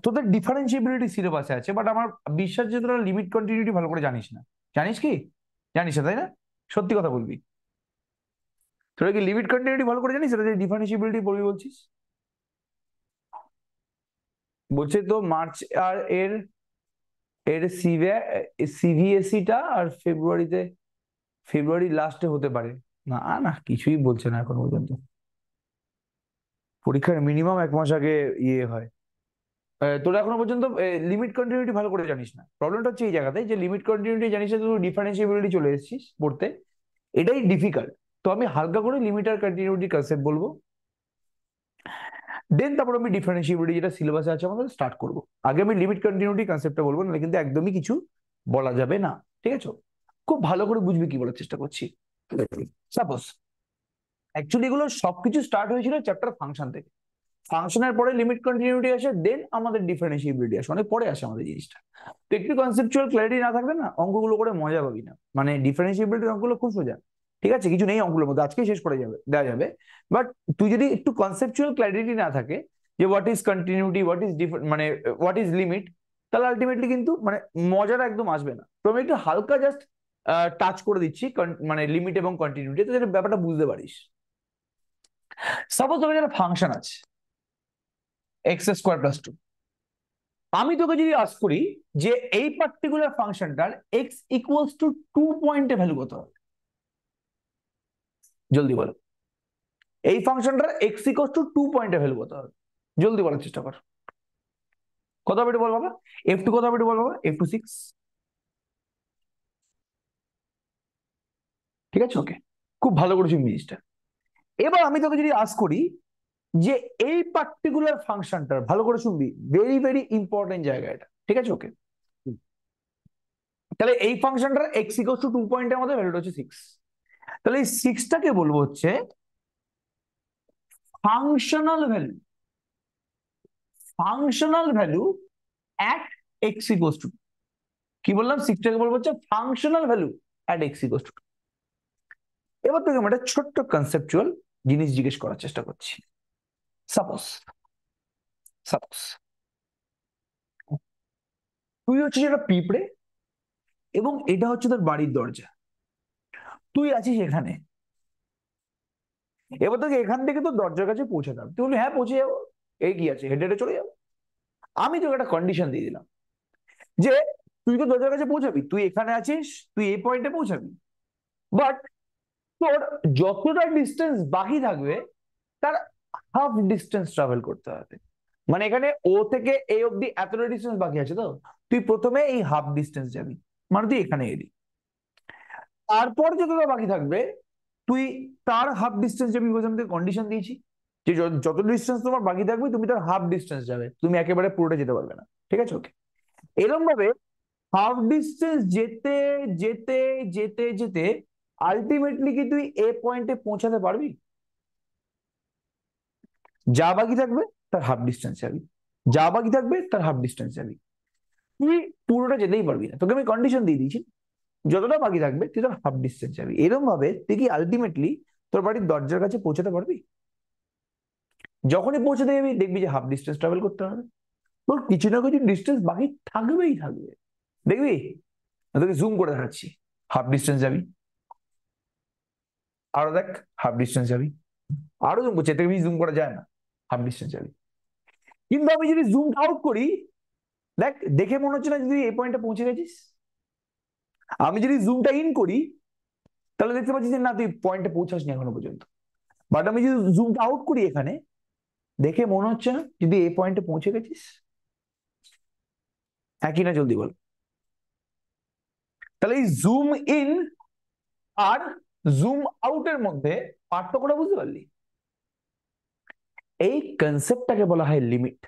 তোদের ডিফারেন্সিবিলিটি সিলেবাসে আছে, বাট আমার বিশ্বাস যে তোরা লিমিট কন্টিনিউটি ভালো করে জানিস না। জানিস কি? জানিস না, তাই না? সত্যি কথা বলবি, তোরা কি লিমিট কন্টিনিউটি ভালো করে জানিস? এটা যে ডিফারেন্সিবিলিটি পড়বি বলছিস, বলছে তো মার্চ আর এর এর সিভিএসইটা আর ফেব্রুয়ারি লাস্টে হতে পারে। না না, কিছুই বলছে না এখন পর্যন্ত। পরীক্ষার মিনিমাম 1 মাস আগে ইয়ে হয়। তোরা এখনো পর্যন্ত লিমিট কন্টিনিউটি ভালো করে জানিস না। প্রবলেমটা হচ্ছে এই জায়গাতে যে লিমিট কন্টিনিউটি জানিস না, তুই ডিফারেন্সিবিলিটি চলে এসেছিস পড়তে, এটাই ডিফিকাল্ট। তো আমি হালকা করে লিমিট আর কন্টিনিউটি কনসেপ্ট বলবো, দেন তারপর আমি ডিফারেন্সিবিলিটি যেটা সিলেবাসে আছে আমাদের স্টার্ট করবো। আগে আমি লিমিট কন্টিনিউটি কনসেপ্টটা বলবো, নাহলে কিন্তু একদমই কিছু বলা যাবে না। ঠিক আছে? খুব ভালো করে বুঝবি কি বলার চেষ্টা করছি। সাপোজ অ্যাকচুয়ালি এগুলো সবকিছু স্টার্ট হয়েছিল চ্যাপ্টার ফাংশন থেকে। ফাংশনের পরে লিমিট কন্টিনিউটি আসে, দেন আমাদের ডিফারেন্সিবিলিটি আসে, অনেক পরে আসে আমাদের জিনিসটা। তো একটু কনসেপচুয়াল ক্ল্যারিটি না থাকলে না অঙ্কগুলো করে মজা পাবি না। মানে ডিফারেন্সিবিলিটির অঙ্কগুলো খুব সোজা, ঠিক আছে, কিছু নেই অঙ্কগুলোর মধ্যে, আজকেই শেষ করে দেওয়া যাবে। বাট তুই যদি একটু কনসেপচুয়াল ক্ল্যারিটি না থাকে যে what is continuity, what is মানে হোয়াট ইজ লিমিট, তাহলে আলটিমেটলি কিন্তু মানে মজাটা একদম আসবে না। তো আমি একটু হালকা জাস্ট টাচ করে দিচ্ছি মানে লিমিট এবং কন্টিনিউটি, তো ব্যাপারটা বুঝতে পারিস। সাপোজ তোর একটা ফাংশন আছে x² + 2। আমি তোকে যদি আস্ক করি যে এই পার্টিকুলার ফাংশনটার x = 2 পয়েন্টে ভ্যালু কত হবে, জলদি বলো। এই ফাংশনটার x = 2 পয়েন্টে ভ্যালু কত হবে, জলদি বলার চেষ্টা কর। কত হবে এটা বল বাবা? f2 কত হবে এটা বল বাবা? f2 6। ঠিক আছে, ওকে, খুব ভালো করেছি জিনিসটা। এবার আমি তোকে যদি আস্ক করি যে এই পার্টিকুলার ফাংশনটার, ভালো করে শুনবি, ভেরি ভেরি ইম্পর্টেন্ট জায়গা এটা, ঠিক আছে, ওকে। তাহলে এই ফাংশনটার x = 2 পয়েন্টের মধ্যে ভ্যালুটা হচ্ছে 6। তাহলে এই 6টাকে বলবো হচ্ছে functional value, functional value at x = 2। কি বললাম? 6টাকে বলবো হচ্ছে ফাংশনাল ভ্যালু অ্যাট x = 2। এবার তোকে আমি একটা ছোট্ট কনসেপচুয়াল জিনিস জিজ্ঞেস করার চেষ্টা করছি। সাপোজ সাপোজ তুই হচ্ছিস একটা পিঁপড়ে এবং এটা হচ্ছে তোর বাড়ির দরজা, তুই আছিস এখানে। এবার তোকে এখান থেকে তো দরজার কাছে পৌঁছে যাবে, তুই বলি হ্যাঁ পৌঁছে যাবো, এই কি আছে, হেঁটে হেঁটে চলে যাবো। আমি তোকে একটা কন্ডিশন দিয়ে দিলাম যে তুই তো দরজার কাছে পৌঁছাবি, তুই এখানে আছিস, তুই এই পয়েন্টে পৌঁছাবি, বাট তোর যতটা ডিস্টেন্স বাকি থাকবে তার হাফ ডিস্টেন্স ট্রাভেল করতে হবে। মানে এখানে ও থেকে এই অব্দি এতটা ডিস্টেন্স বাকি আছে, তো তুই প্রথমে এই হাফ ডিস্টেন্স যাবি, মানে তুই এখানে এলি। তারপর যতটা বাকি থাকবে তুই তার হাফ ডিস্টেন্স যাবি, বিকজ আমি কন্ডিশন দিয়েছি যে যত ডিস্টেন্স তোমার বাকি থাকবে তুমি তার হাফ ডিস্টেন্স যাবে, তুমি একেবারে পুরোটা যেতে পারবে না। ঠিক আছে, ওকে। এরকম ভাবে হাফ ডিস্টেন্স যেতে যেতে যেতে যেতে আলটিমেটলি কি তুই এ পয়েন্টে পৌঁছাতে পারবি? যা বাকি থাকবে তার হাফ ডিস্টেন্স যাবি, যা বাকি থাকবে তার হাফ ডিস্টেন্স যাবি, তুই পুরোটা যেতেই পারবি না। তোকে আমি কন্ডিশন দিয়ে দিয়েছি, যতটা বাকি থাকবে তুই তার হাফ ডিস্টেন্স যাবি। এরকম ভাবে তুই কি আলটিমেটলি তোর বাড়ির দরজার কাছে পৌঁছাতে পারবি? যখনই পৌঁছাতে যাবি দেখবি যে হাফ ডিস্টেন্স ট্রাভেল করতে হবে, তোর কিছু না কিছু ডিস্টেন্স বাকি থাকবেই থাকবে। দেখবি, তোকে জুম করে দেখাচ্ছি, হাফ ডিস্টেন্স যাবি, আরো দেখ, হাফ ডিস্টেন্স যাবি, আরো জুম করছে, এতে জুম করা যায় না, হাফ ডিস্টেন্স যাবি। কিন্তু আমি যদি জুম আউট করি, দেখ, দেখে মনে হচ্ছে না যদি এই পয়েন্টে পৌঁছে গেছিস। আমি যদি জুমটা ইন করি তাহলে দেখতে পাচ্ছি যে না তুই পয়েন্টে পৌঁছাসনি এখনো পর্যন্ত। বাট আমি যদি জুমটা আউট করি এখানে, দেখে মনে হচ্ছে না যদি এই পয়েন্টে পৌঁছে গেছিস। একই না, জলদি বল। তাহলে এই জুম ইন আর জুম আউটের মধ্যে পার্থক্যটা বুঝতে পারলি? এই কনসেপ্টটাকে বলা হয় লিমিট।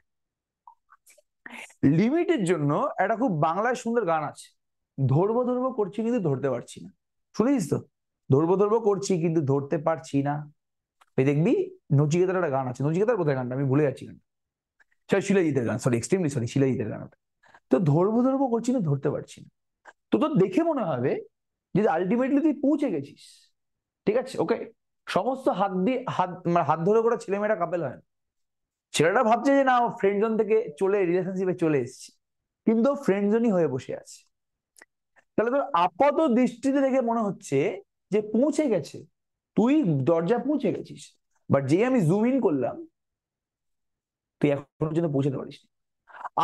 লিমিটের জন্য একটা খুব বাংলায় সুন্দর গান আছে, ধরবো ধরবো করছি কিন্তু ধরতে পারছি না। শুনেছিস তো? ধরবো ধরবো করছি কিন্তু ধরতে পারছি না। এই দেখবি নচিকেতার একটা গান আছে, নচিকেতার কোথায় গানটা আমি ভুলে যাচ্ছি গানটা, শিলাজিতের গান, সরি এক্সট্রিমলি সরি, শিলাজিতের গান ওটা। তো ধরবো ধরবো করছি না ধরতে পারছি না, তো তোর দেখে মনে হবে যে আলটিমেটলি তুই পৌঁছে গেছিস। ঠিক আছে, ওকে। সমস্ত হাত দিয়ে হাত মানে হাত ধরে করে ছেলেমেয়েরা কাপেল হয় না। ছেলেটা ভাবছে যে না, ফ্রেন্ড জোন থেকে চলে রিলেশনশিপে চলে এসেছি, কিন্তু ফ্রেন্ড জোনই হয়ে বসে আছে। তাহলে তোর আপাত দৃষ্টিতে দেখে মনে হচ্ছে যে পৌঁছে গেছে, তুই দরজা পৌঁছে গেছিস, বাট যেই আমি জুম ইন করলাম, তুই এখন পর্যন্ত পৌঁছাতে পারিস।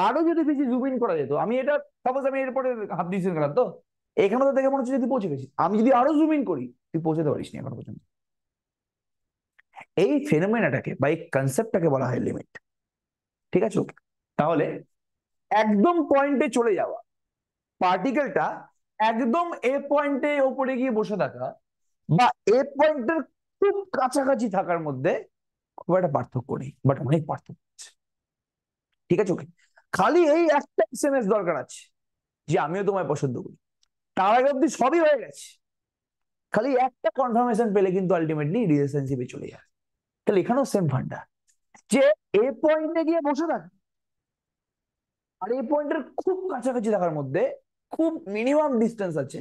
আরো যদি বেশি জুম ইন করা যেত, আমি এটা সাপোজ আমি এরপরে হাফ ডিসিশন গেলাম, তো এখানে তো দেখে মনে হচ্ছে যে তুই পৌঁছে গেছিস, আমি যদি আরো জুম ইন করি, তুই পৌঁছাতে পারিস নি এখন পর্যন্ত। এই ফেনোমেনাটাকে বা এই কনসেপ্টটাকে বলা হয় লিমিট। ঠিক আছে? তাহলে একদম পয়েন্টে চলে যাওয়া, পার্টিকেলটা একদম এ পয়েন্টে ওপরে গিয়ে বসে থাকা, বা এ পয়েন্টের খুব কাছাকাছি থাকার মধ্যে খুব একটা পার্থক্য নেই, বাট অনেক পার্থক্য আছে। ঠিক আছে? ওকে, খালি এই একটা এসএমএস দরকার আছে যে আমিও তোমায় পছন্দ করি, তার আগে অব্দি সবই হয়ে গেছে। খালি একটা কনফার্মেশন পেলে কিন্তু আলটিমেটলি রিলেশনশিপে চলে যায়। তাহলে এখানেও সেম ফান্ডা, যে এ পয়েন্টে গিয়ে বসে থাকে আর এই পয়েন্টের খুব কাছাকাছি থাকার মধ্যে খুব মিনিমাম ডিস্টেন্স আছে,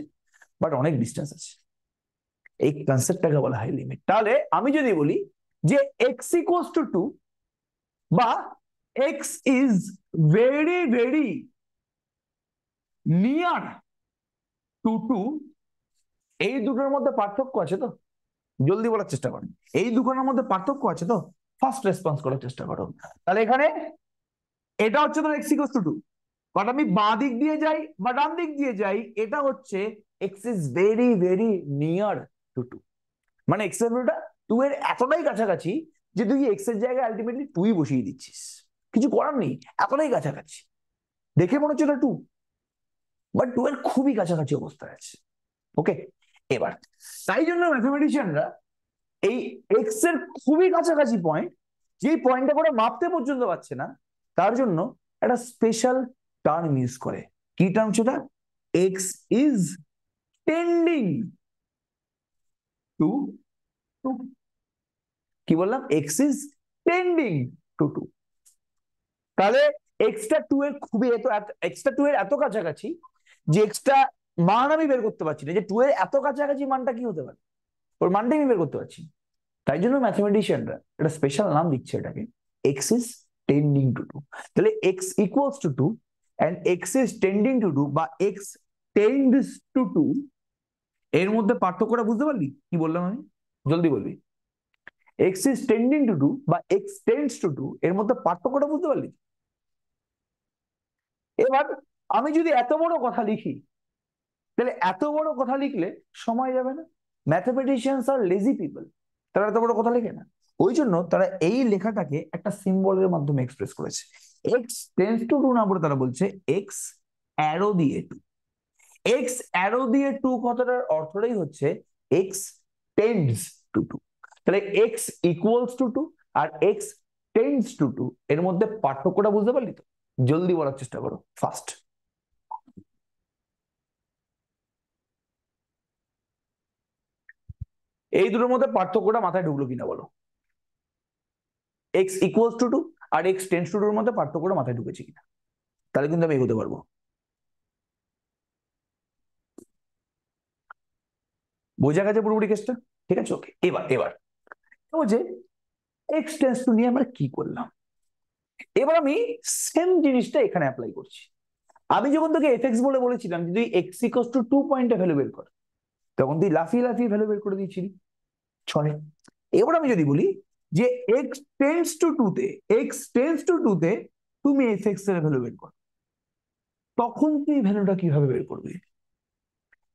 বাট অনেক ডিস্টেন্স আছে। এই কনসেপ্টটাকে বলা হয় লিমিট। তাহলে আমি যদি বলি যে এক্স ইকুয়ালস টু 2 বা x is very very near to 2, এই দুটোর মধ্যে পার্থক্য আছে তো? জলদি বলার চেষ্টা করো, এই দুটোর মধ্যে পার্থক্য আছে তো? ফার্স্ট রেসপন্স করার চেষ্টা করো। তাহলে এখানে এটা হচ্ছে তোমার এক্স ইকুয়ালস টু 2, বাট আমি বাঁ দিক দিয়ে যাই বা ডান দিক দিয়ে যাই, এটা হচ্ছে x is very very near to 2, মানে এক্স এর ভ্যালুটা 2 এর এতটাই কাছাকাছি যে তুই এক্স এর জায়গায় আলটিমেটলি 2ই বসিয়ে দিচ্ছিস, কিছু করার নেই, এতটাই কাছাকাছি। দেখে মনে হচ্ছে এটা 2, বাট 2 এর খুবই কাছাকাছি অবস্থায় আছে। ওকে, এবার তাই জন্য ম্যাথমেটিশিয়ানরা এই এক্স এর খুবই কাছাকাছি পয়েন্ট, যে পয়েন্টটা করে মাপতে পর্যন্ত পারছে না, তার জন্য একটা স্পেশাল টার্ম ইউজ করে। কি টার্ম সেটা? X is tending to 2। কি বললাম? X is tending to 2। তাহলে এক্সটা 2 এর খুবই এক্সটা 2 এর এত কাছাকাছি যে এক্সটা মান আমি বের করতে পারছি না, যে 2 এর এত কাছাকাছি মানটা কি হতে পারে, ওর মানটা আমি বের করতে পারছি। তাই জন্য ম্যাথমেটিশিয়ানরা একটা স্পেশাল নাম দিচ্ছে এটাকে, এক্স ইজ টেন্ডিং টু 2। তাহলে x equals to 2 and x is tending to 2 বা এক্স টেন্ডস টু 2, এর মধ্যে পার্থক্যটা বুঝতে পারলি? কি বললাম আমি? জলদি বলবি। এক্স ইজ টেন্ডিং টু 2 বা এক্স টেন্ডস টু 2, এর মধ্যে পার্থক্যটা বুঝতে পারলি? এবার আমি যদি এত বড় কথা লিখি, তাহলে এত বড় কথা লিখলে সময় যাবে না। ম্যাথমেটিশিয়ানস আর লেজি পিপল, তারা এত বড় কথা লেখে না। ওই জন্য তারা এই লেখাটাকে একটা সিম্বলের মাধ্যমে এক্সপ্রেস করেছে। এক্স টেন্স টু 2 না বলে তারা বলছে এক্স অ্যারো দিয়ে 2। এক্স অ্যারো দিয়ে 2 কথাটার অর্থটাই হচ্ছে এক্স টেন্ডস টু 2। তাহলে এক্স ইকুয়ালস টু 2 আর এক্স টেন্ডস টু 2, এর মধ্যে পার্থক্যটা বুঝতে পারলি তো? জলদি বলার চেষ্টা করো ফার্স্ট। এই দুটোর মধ্যে পার্থক্যটা মাথায় ঢুকলো কিনা বলো? এক্স ইকুয়ালস টু 2 আর এক্স টেন্স টু 2 এর মধ্যে পার্থক্যটা মাথায় ঢুকেছে কিনা? তাহলে কিন্তু আমি এগোতে পারবো। বোঝা গেছে পুরোপুরি কেসটা? ঠিক আছে, ওকে। এবার এবার তো যে এক্স টেন্স টু নিয়ে আমরা কি করলাম, এবার আমি সেম জিনিসটা এখানে অ্যাপ্লাই করছি। আমি যখন তোকে এফএক্স বলে বলেছিলাম যে তুই এক্স ইকুয়ালস টু 2 পয়েন্টে ভ্যালু বের কর, তখন তুই লাফিয়ে লাফিয়ে ভ্যালু বের করে দিয়েছিলি 6। এবার আমি যদি বলি যে এক্স টেন্স টু 2 তে, এক্স টেন্স টু 2 তে তুমি এফএক্স এর ভ্যালু বের কর, তখন তুই ভ্যালুটা কিভাবে বের করবি?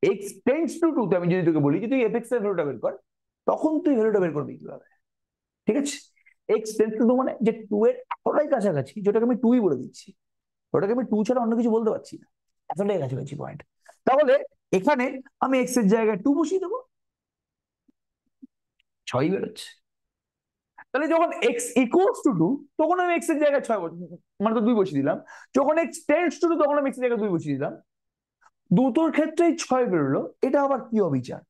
এক্স টেন্স টু 2 তে আমি যদি তোকে বলি যে তুই এফএক্স এর ভ্যালুটা বের কর, তখন তুই ভ্যালুটা বের করবি কিভাবে? ঠিক আছে? এক্স টেন্স টু 2 মানে যে 2 এর এতটাই কাছাকাছি যেটাকে আমি 2ই বলে দিচ্ছি, ওটাকে আমি 2 ছাড়া অন্য কিছু বলতে পারছি না, এতটাই কাছাকাছি পয়েন্ট। তাহলে এখানে আমি এক্স এর জায়গায় 2 বসিয়ে দেবো, 6 বেরোচ্ছে। তাহলে যখন এক্স ইকুয়ালস টু 2, তখন আমি এক্স এর জায়গায় 6 মানে তো 2 বসিয়ে দিলাম। যখন এক্স টেন্স টু 2, তখন আমি এক্স এর জায়গায় 2 বসিয়ে দিলাম। দুটোর ক্ষেত্রেই 6 বেরোলো, এটা আবার কি অবিচার?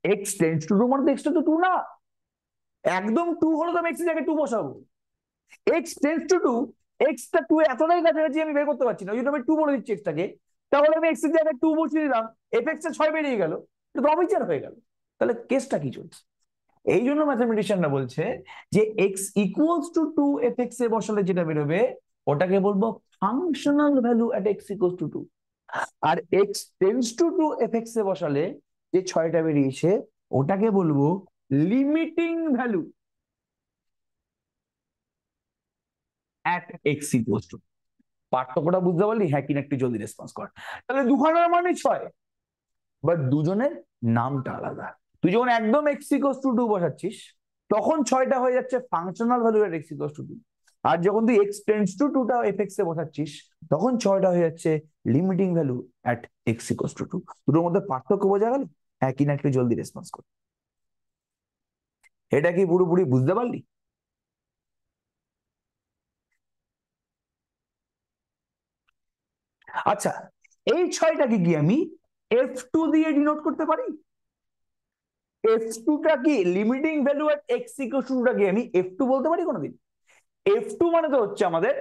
এক্স টেন্স টু 2 মানে তো এক্সটা তো 2 না, একদম 2 হলো তো আমি এক্স এর জায়গায় 2 বসাবো। এক্স টেন্স টু 2, এক্সটা 2 এতটাই কাছাকাছি আমি বের করতে পারছি না, ওই জন্য আমি 2 বলে দিচ্ছি এক্সটাকে। তাহলে আমি এক্স এর জায়গায় 2 বসিয়ে দিলাম, এফ এক্স এ 6 বেরিয়ে গেল, এটা তো অবিচার হয়ে গেল। তাহলে কেসটা কি চলছে? এই জন্য ম্যাথমেটিশিয়ানরা বলছে যে এক্স ইকুয়ালস টু 2f(x) এ বসালে যেটা বেরোবে ওটাকে বলবো functional value at x equals to 2, আর এক্স টেন্ডস টু 2f(x) এ বসালে যে 6টা বেরিয়েছে ওটাকে বলবো limiting value at x equals to. পার্থক্যটা বুঝতে পারলি? হ্যাঁ কিনা একটু জলদি রেসপন্স কর। তাহলে দুখানার মানে 6, বাট দুজনের নামটা আলাদা। তুই যখন একদম এক্স ইকুয়ালস টু 2 বসাচ্ছিস তখন 6টা হয়ে যাচ্ছে functional value at x equals to 2, আর যখন তুই এক্স টেন্ডস টু 2টা f(x) এ বসাচ্ছিস তখন 6টা হয়ে যাচ্ছে limiting value at x equals to 2। দুটোর মধ্যে পার্থক্য বোঝা গেল? হ্যাঁ কিনা একটু জলদি রেসপন্স কর। এটা কি পুরোপুরি বুঝতে পারলি? আচ্ছা, এই 6টাকে কি আমি f2 দিয়ে ডিনোট করতে পারি? f2টা কি limiting value at x equals to 2 টাকে আমি f2 বলতে পারি কোনোদিন? f2 মানে তো হচ্ছে আমাদের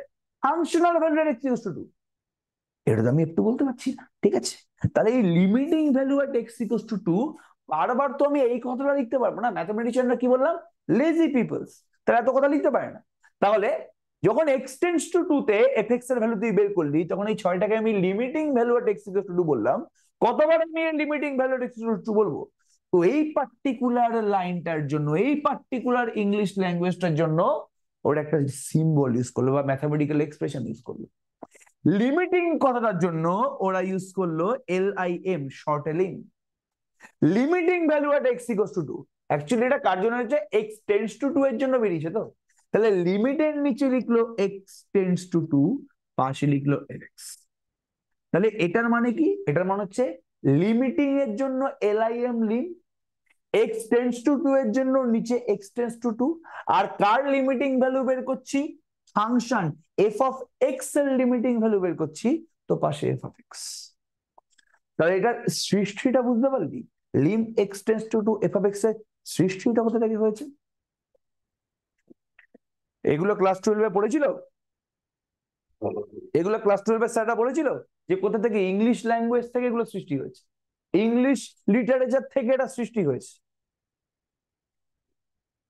functional value at x equals to 2, এটা তো আমি f2 বলতে পারছি না। ঠিক আছে, তাহলে এই limiting value at x equals to 2 বারবার তো আমি এই কথাটা লিখতে পারবো না। ম্যাথমেটিশিয়ানরা কি বললাম? লেজি পিপলস, তারা এত কথা লিখতে পারে না। তাহলে যখন এক্স টেন্ডস টু 2 তে f(x) এর ভ্যালু তুই বের করলি তখন এই 6টাকে আমি limiting value at x equals to 2 বললাম। কতবার আমি limiting value at x equals to 2 বলবো? তো এই পার্টিকুলার লাইনটার জন্য, এই পার্টিকুলার ইংলিশ ল্যাঙ্গুয়েজটার জন্য ওরা একটা সিম্বল ইউজ করলো বা ম্যাথমেটিক্যাল এক্সপ্রেশন ইউজ করলো। লিমিটিং কথাটার জন্য ওরা ইউজ করলো LIM, শর্টেলিং। Limiting value at x equals to 2, actually এটা কার জন্য হচ্ছে? এক্স টেন্ডস টু 2 এর জন্য বেরিয়েছে। তো তাহলে লিমিটের নিচে লিখলো এক্স টেন্ডস টু 2, পাশে লিখলো fx। তাহলে এটার মানে কি? এটার মানে হচ্ছে লিমিটিং এর জন্য LIM, lim, x tends to 2 এর জন্য নিচে এক্স টেন্ডস টু 2, আর কার লিমিটিং ভ্যালু বের করছি? ফাংশন f(x) এর লিমিটিং ভ্যালু বের করছি, তো পাশে f(x). তাহলে এটার সৃষ্টিটা বুঝতে পারলি? Lim x tends to 2 f(x) এর সৃষ্টিটা কোথা থেকে হয়েছে? এগুলো ক্লাস 12-এ পড়েছিল? এগুলো ক্লাস 12-এর স্যাররা বলেছিল যে কোথা থেকে? ইংলিশ ল্যাঙ্গুয়েজ থেকে এগুলো সৃষ্টি হয়েছে, ইংলিশ লিটারেচার থেকে এটা সৃষ্টি হয়েছে।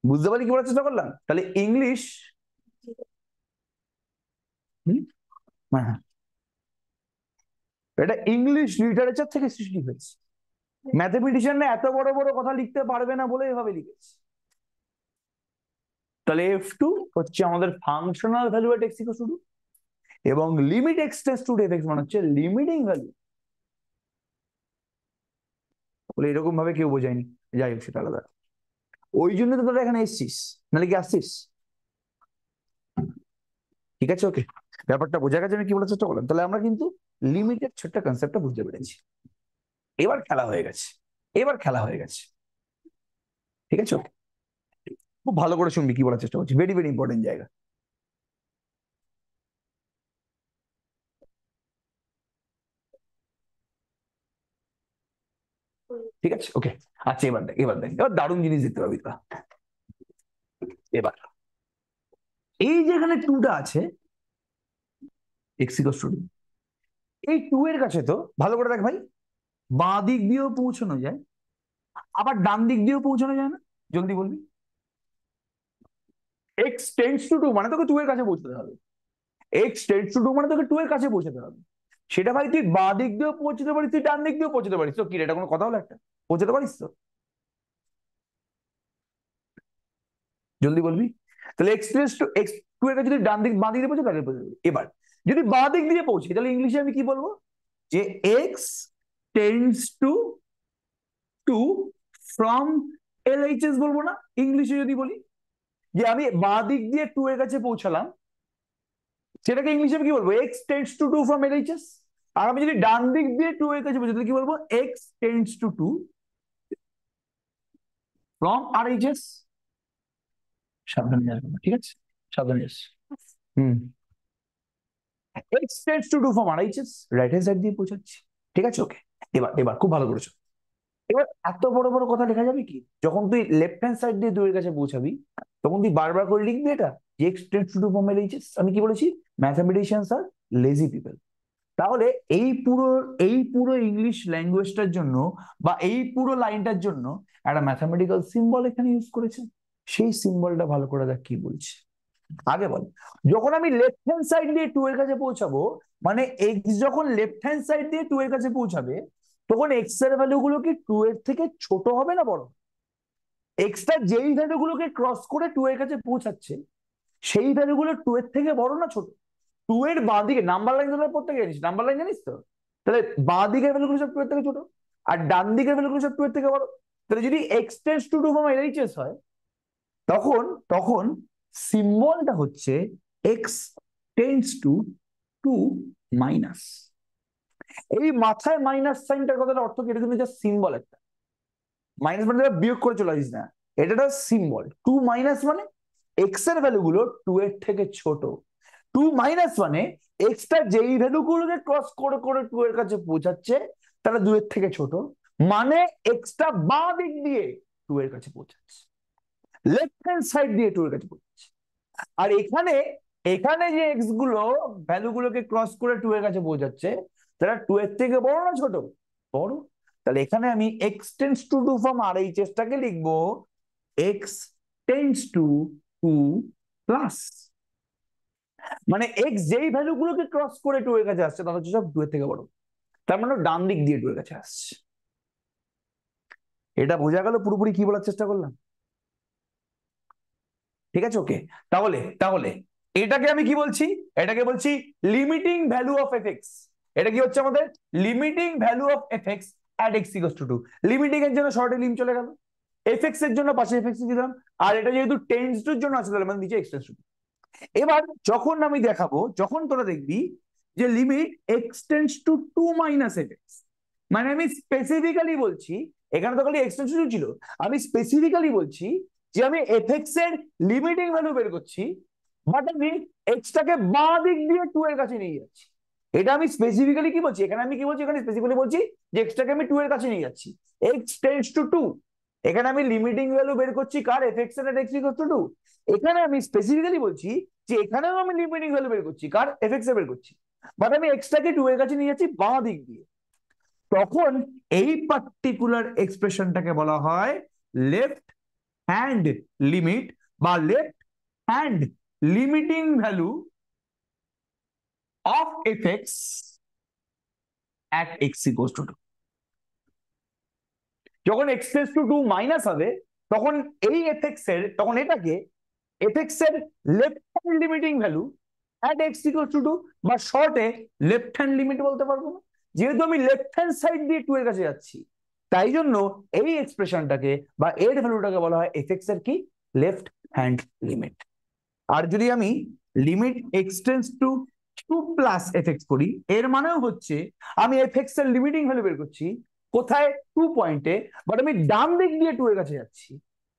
বুঝতে পারি কি বলার চেষ্টা করলাম? তাহলে ইংলিশ, হ্যাঁ হ্যাঁ, এটা ইংলিশ লিটারেচার থেকে সৃষ্টি হয়েছে। ম্যাথমেটিশিয়ানরা এত বড় বড় কথা লিখতে পারবে না বলে এভাবে লিখেছে। তাহলে f2 হচ্ছে আমাদের functional value at x equals to 2, এবং limit x tends two f(x) মানে হচ্ছে লিমিটিং ভ্যালু। বলে এরকম ভাবে কেউ বোঝায়নি, যাই হোক সেটা আলাদা। ওই জন্য তো তোরা এখানে এসছিস, নাহলে কি আসছিস? ঠিক আছে, ওকে, ব্যাপারটা বোঝা গেছে আমি কি বলার চেষ্টা করলাম? তাহলে আমরা কিন্তু লিমিটেড ছোট্ট কনসেপ্টটা বুঝতে পেরেছি। এবার খেলা হয়ে গেছে, এবার খেলা হয়ে গেছে। ঠিক আছে, ওকে, খুব ভালো করে শুনবি কি বলার চেষ্টা করছি, ভেরি ভেরি ইম্পর্টেন্ট জায়গা। ঠিক আছে, ওকে। আচ্ছা এবার দেখ, এবার দেখ, এবার দারুণ জিনিস দেখতে পাবি তোরা। এবার এই যে এখানে 2টা আছে এক্স ইকুয়ালস টু 2, এই 2 এর কাছে তো ভালো করে দেখ ভাই, বাঁ দিক দিয়েও পৌঁছানো যায়, আবার ডান দিক দিয়েও পৌঁছানো যায় না? জলদি বলবি। এক্স টেন্ডস টু 2 মানে তোকে 2 এর কাছে পৌঁছতে হবে, এক্স টেন্ডস টু 2 মানে তোকে 2 এর কাছে পৌঁছাতে হবে। সেটা ভাই তুই বাঁ দিক দিয়েও পৌঁছতে পারিস, তুই ডান দিক দিয়েও পৌঁছতে পারিস, তো কি রে, এটা কোনো কথা হলো একটা? পৌঁছতে পারিস তো? জলদি বলবি। তাহলে এক্স টেন্ডস টু এক্স 2 এর কাছে যদি ডান দিক বাঁ দিক দিয়ে পৌঁছে তাহলে পৌঁছে যাবে। এবার যদি বাঁ দিক দিয়ে পৌঁছে তাহলে ইংলিশে আমি কি বলবো? যে x tends to 2 from LHS বলবো না? ইংলিশে যদি বলি যে আমি বাঁ দিক দিয়ে 2 এর কাছে পৌঁছালাম, সেটাকে ইংলিশে কি বলবো? X tends to 2 from LHS। আর আমি যদি ডান দিক দিয়ে 2 এর কাছে পৌঁছাতে কি বলবো? X tends to 2 from RHS। সাবধানে আসবে, ঠিক আছে, সাবধানে আসবে। হুম, x tends to 2 from RHS, right hand side দিয়ে পৌঁছাচ্ছি। ঠিক আছে, ওকে। এবার এবার খুব ভালো করেছো। এবার এত বড় বড় কথা লেখা যাবে কি? যখন তুই লেফট হ্যান্ড সাইড দিয়ে 2 এর কাছে পৌঁছাবি তখন তুই বারবার করে লিখবি এটা যে x tends to 2 from LHS। আমি কি বলেছি? ম্যাথমেটিশিয়ানস আর লেজি পিপল। তাহলে এই পুরো ইংলিশ ল্যাঙ্গুয়েজটার জন্য বা এই পুরো লাইনটার জন্য একটা ম্যাথামেটিক্যাল সিম্বল এখানে ইউজ করেছে। সেই সিম্বলটা ভালো করে দেখ কি বলছে। আগে বল, যখন আমি লেফট হ্যান্ড সাইড দিয়ে 2 এর কাছে পৌঁছাবো, মানে এক্স যখন লেফট হ্যান্ড সাইড দিয়ে 2 এর কাছে পৌঁছাবে, তখন এক্স এর ভ্যালু গুলো কি 2 এর থেকে ছোট হবে না বড়? এক্সটা যেই ভ্যালু গুলোকে ক্রস করে 2 এর কাছে পৌঁছাচ্ছে, সেই ভ্যালু গুলো 2 এর থেকে বড় না ছোট? 2 এর বাঁ দিকে নাম্বার লাইন ধরে পড়তে জানিস, নাম্বার লাইন জানিস তো? তাহলে বাঁ দিকের ভ্যালু গুলো সব 2 এর থেকে ছোট, আর ডান দিকের ভ্যালু গুলো সব 2 এর থেকে বড়। তাহলে যদি এক্স টেন্ডস টু 2 LHS হয়, তখন তখন সিম্বলটা হচ্ছে এক্স টেন্ডস টু 2 মাইনাস। এই মাথায় মাইনাস সাইনটার কথাটা অর্থ কি? এটা কিন্তু জাস্ট সিম্বল একটা। মাইনাস মানে বিয়োগ করে চলে আসিস না, এটা একটা সিম্বল। 2 মাইনাস মানে এক্স এর ভ্যালু গুলো 2 এর থেকে ছোট। 2 মাইনাস মানে এক্সটা যেই ভ্যালু গুলোকে ক্রস করে করে 2 এর কাছে পৌঁছাচ্ছে, তারা 2 এর থেকে ছোট, মানে এক্সটা বাঁ দিক দিয়ে 2 এর কাছে পৌঁছাচ্ছে, লেফট হ্যান্ড সাইড দিয়ে 2 এর কাছে পৌঁছাচ্ছে। আর এখানে এখানে যে এক্স গুলো ভ্যালু গুলোকে ক্রস করে 2 এর কাছে পৌঁছাচ্ছে, তারা 2 এর থেকে বড় না ছোট? বড়। তাহলে এখানে আমি x tends to 2 from RHS টাকে লিখবো এক্স টেন্ডস টু 2 প্লাস। মানে এক্স যেই ভ্যালু গুলোকে ক্রস করে 2 এর কাছে আসছে, তাহলে হচ্ছে সব 2 এর থেকে বড়। তার মানে ডান দিক দিয়ে 2 এর কাছে আসছে। এটা বোঝা গেল পুরোপুরি কি বলার চেষ্টা করলাম? ঠিক আছে, ওকে। তাহলে তাহলে এটাকে আমি কি বলছি? এটাকে বলছি লিমিটিং ভ্যালু অফ এফএক্স। এটা কি হচ্ছে আমাদের? Limiting value of FX at x equals to 2। Limiting এর জন্য শর্টে লিম চলে গেল, এফএক্স এর জন্য পাশে এফএক্স দিলাম, আর এটা যেহেতু টেন্স টু এর জন্য আছে, তাহলে মানে নিচে এক্স টেন্স টু। এবার যখন আমি দেখাবো, যখন তোরা দেখবি যে limit x tends to 2 minus FX, মানে আমি স্পেসিফিক্যালি বলছি, এখানে তো খালি এক্স টেন্স টু ছিল, আমি স্পেসিফিক্যালি বলছি যে আমি এফএক্স এর লিমিটিং ভ্যালু বের করছি, বাট আমি এক্সটাকে বাঁ দিক দিয়ে 2 এর কাছে নিয়ে যাচ্ছি। এটা আমি স্পেসিফিক্যালি কি বলছি? এখানে আমি কি বলছি? এখানে স্পেসিফিক্যালি বলছি যে এক্সটাকে আমি 2 এর কাছে নিয়ে যাচ্ছি, এক্স টেন্স টু 2। এখানে আমি লিমিটিং ভ্যালু বের করছি কার? এফএক্স এর এট এক্স ইকুয়ালস টু 2। এখানে আমি স্পেসিফিক্যালি বলছি যে এখানেও আমি লিমিটিং ভ্যালু বের করছি কার? এফএক্স এর বের করছি, বাট আমি এক্সটাকে 2 এর কাছে নিয়ে যাচ্ছি বাঁ দিক দিয়ে। তখন এই পার্টিকুলার এক্সপ্রেশনটাকে বলা হয় লেফট হ্যান্ড লিমিট বা left hand limiting value of FX at x equals to 2। যখন x টেন্ডস টু 2 মাইনাস হবে, তখন এই এফএক্স এর, তখন এটাকে এফএক্স এর left hand limiting value at x equals to 2 বা শর্টে লেফট হ্যান্ড লিমিট বলতে পারবো না, যেহেতু আমি লেফট হ্যান্ড সাইড দিয়ে 2 এর কাছে যাচ্ছি। তাই জন্য এই এক্সপ্রেশনটাকে বা এর ভ্যালুটাকে বলা হয় এফএক্স এর কি? Left hand limit. আর যদি আমি limit x tends to 2 plus FX করি, এর মানেও হচ্ছে আমি এফএক্স এর লিমিটিং ভ্যালু বের করছি কোথায়? 2 পয়েন্টে, বাট আমি ডান দিক দিয়ে 2 এর কাছে যাচ্ছি,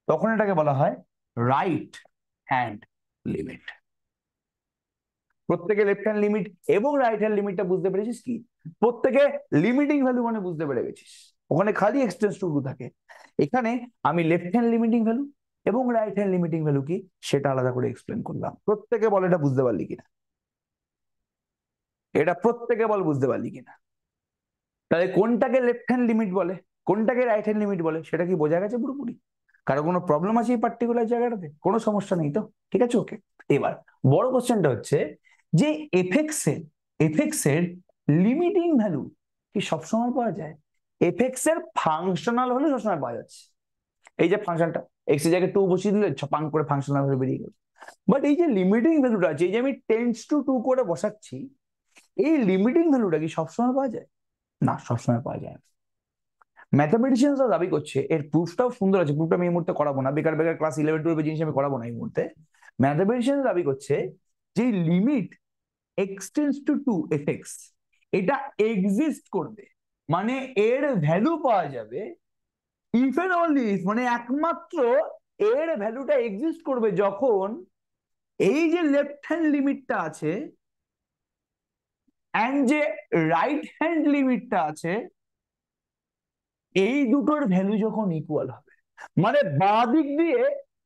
তখন এটাকে বলা হয় রাইট হ্যান্ড লিমিট। প্রত্যেকে লেফট হ্যান্ড লিমিট এবং রাইট হ্যান্ড লিমিটটা বুঝতে পেরেছিস কি? প্রত্যেকে লিমিটিং ভ্যালু মানে বুঝতে পেরে গেছিস, ওখানে খালি এক্স টেন্ডস টু 2 থাকে। এখানে আমি লেফট হ্যান্ড লিমিটিং ভ্যালু এবং রাইট হ্যান্ড লিমিটিং ভ্যালু কি সেটা আলাদা করে এক্সপ্লেন করলাম। প্রত্যেকে বল এটা বুঝতে পারলি কিনা? এটা প্রত্যেকে বল বুঝতে পারলি কিনা? তাহলে কোনটাকে লেফট হ্যান্ড লিমিট বলে, কোনটাকে রাইট হ্যান্ড লিমিট বলে, সেটা কি বোঝা গেছে পুরোপুরি? কারো কোনো প্রবলেম আছে এই পার্টিকুলার জায়গাটাতে? কোনো সমস্যা নেই তো? ঠিক আছে, ওকে। এবার বড় কোশ্চেনটা হচ্ছে যে এফএক্স এর লিমিটিং ভ্যালু কি সবসময় পাওয়া যায়? এফএক্স এর ফাংশনাল ভ্যালু সবসময় পাওয়া যাচ্ছে। এই যে ফাংশনটা এক্স এর জায়গায় 2 বসিয়ে দিলে ছপাং করে ফাংশনাল ভ্যালু বেরিয়ে গেল। বাট এই যে লিমিটিং ভ্যালুটা আছে, এই যে আমি টেন্স টু 2 করে বসাচ্ছি, এই লিমিটিং ভ্যালুটা কি সবসময় পাওয়া যায়? না, সবসময় পাওয়া যায় না। ম্যাথামেটিশিয়ানরা দাবি করছে, এর প্রুফটাও সুন্দর আছে, প্রুফটা আমি এই মুহূর্তে করাবো না, বেকার বেকার ক্লাস 11-12 জিনিস আমি করাবো না এই মুহূর্তে। ম্যাথামেটিশিয়ান দাবি করছে যে limit x tends to 2 FX এটা এক্সিস্ট করবে, মানে এর ভ্যালু পাওয়া যাবে ইফ এন্ড অনলি ইফ, মানে একমাত্র এর ভ্যালুটা এক্সিস্ট করবে যখন এই যে লেফট হ্যান্ড লিমিটটা আছে এন্ড যে রাইট হ্যান্ড লিমিটটা আছে, এই দুটোর ভ্যালু যখন ইকুয়াল হবে। মানে বাঁ দিক দিয়ে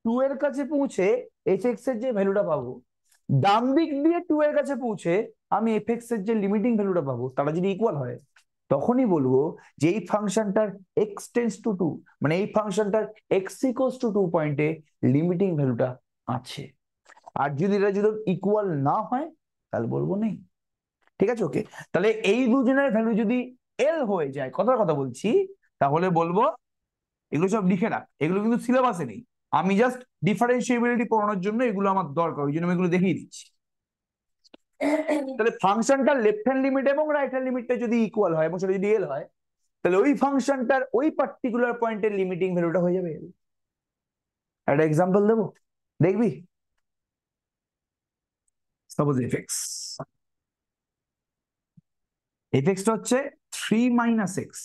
2 এর কাছে পৌঁছে এফএক্স এর যে ভ্যালুটা পাবো, ডান দিক দিয়ে 2 এর কাছে পৌঁছে আমি এফ এক্স এর যে লিমিটিং ভ্যালুটা পাবো তারা যদি ইকুয়াল হয়, তখনই বলবো যে এই ফাংশনটার এক্স টেন্স টু টু, মানে এই ফাংশনটার এক্স ইকুয়ালস টু 2 পয়েন্টে লিমিটিং ভ্যালুটা আছে। আর যদি এটা যদি ইকুয়াল না হয় তাহলে বলবো নেই। ঠিক আছে, ওকে। তাহলে এই দুজনের ভ্যালু যদি এল হয়ে যায়, কথার কথা বলছি, তাহলে বলবো, এগুলো সব লিখে রাখ, এগুলো কিন্তু সিলেবাসে নেই, আমি জাস্ট ডিফারেন্সিয়েবিলিটি পড়ানোর জন্য এগুলো আমার দরকার, ওই জন্য আমি এগুলো দেখিয়ে দিচ্ছি। তাহলে ফাংশনটার লেফট হ্যান্ড লিমিট এবং রাইট হ্যান্ড লিমিটটা যদি ইকুয়াল হয় এবং সেটা যদি এল হয়, তাহলে ওই ফাংশনটার ওই পার্টিকুলার পয়েন্টের লিমিটিং ভ্যালুটা হয়ে যাবে এল। একটা এক্সাম্পল দেবো, দেখবি? সাপোজ এফ এক্স, এফ এক্সটা হচ্ছে 3 minus x,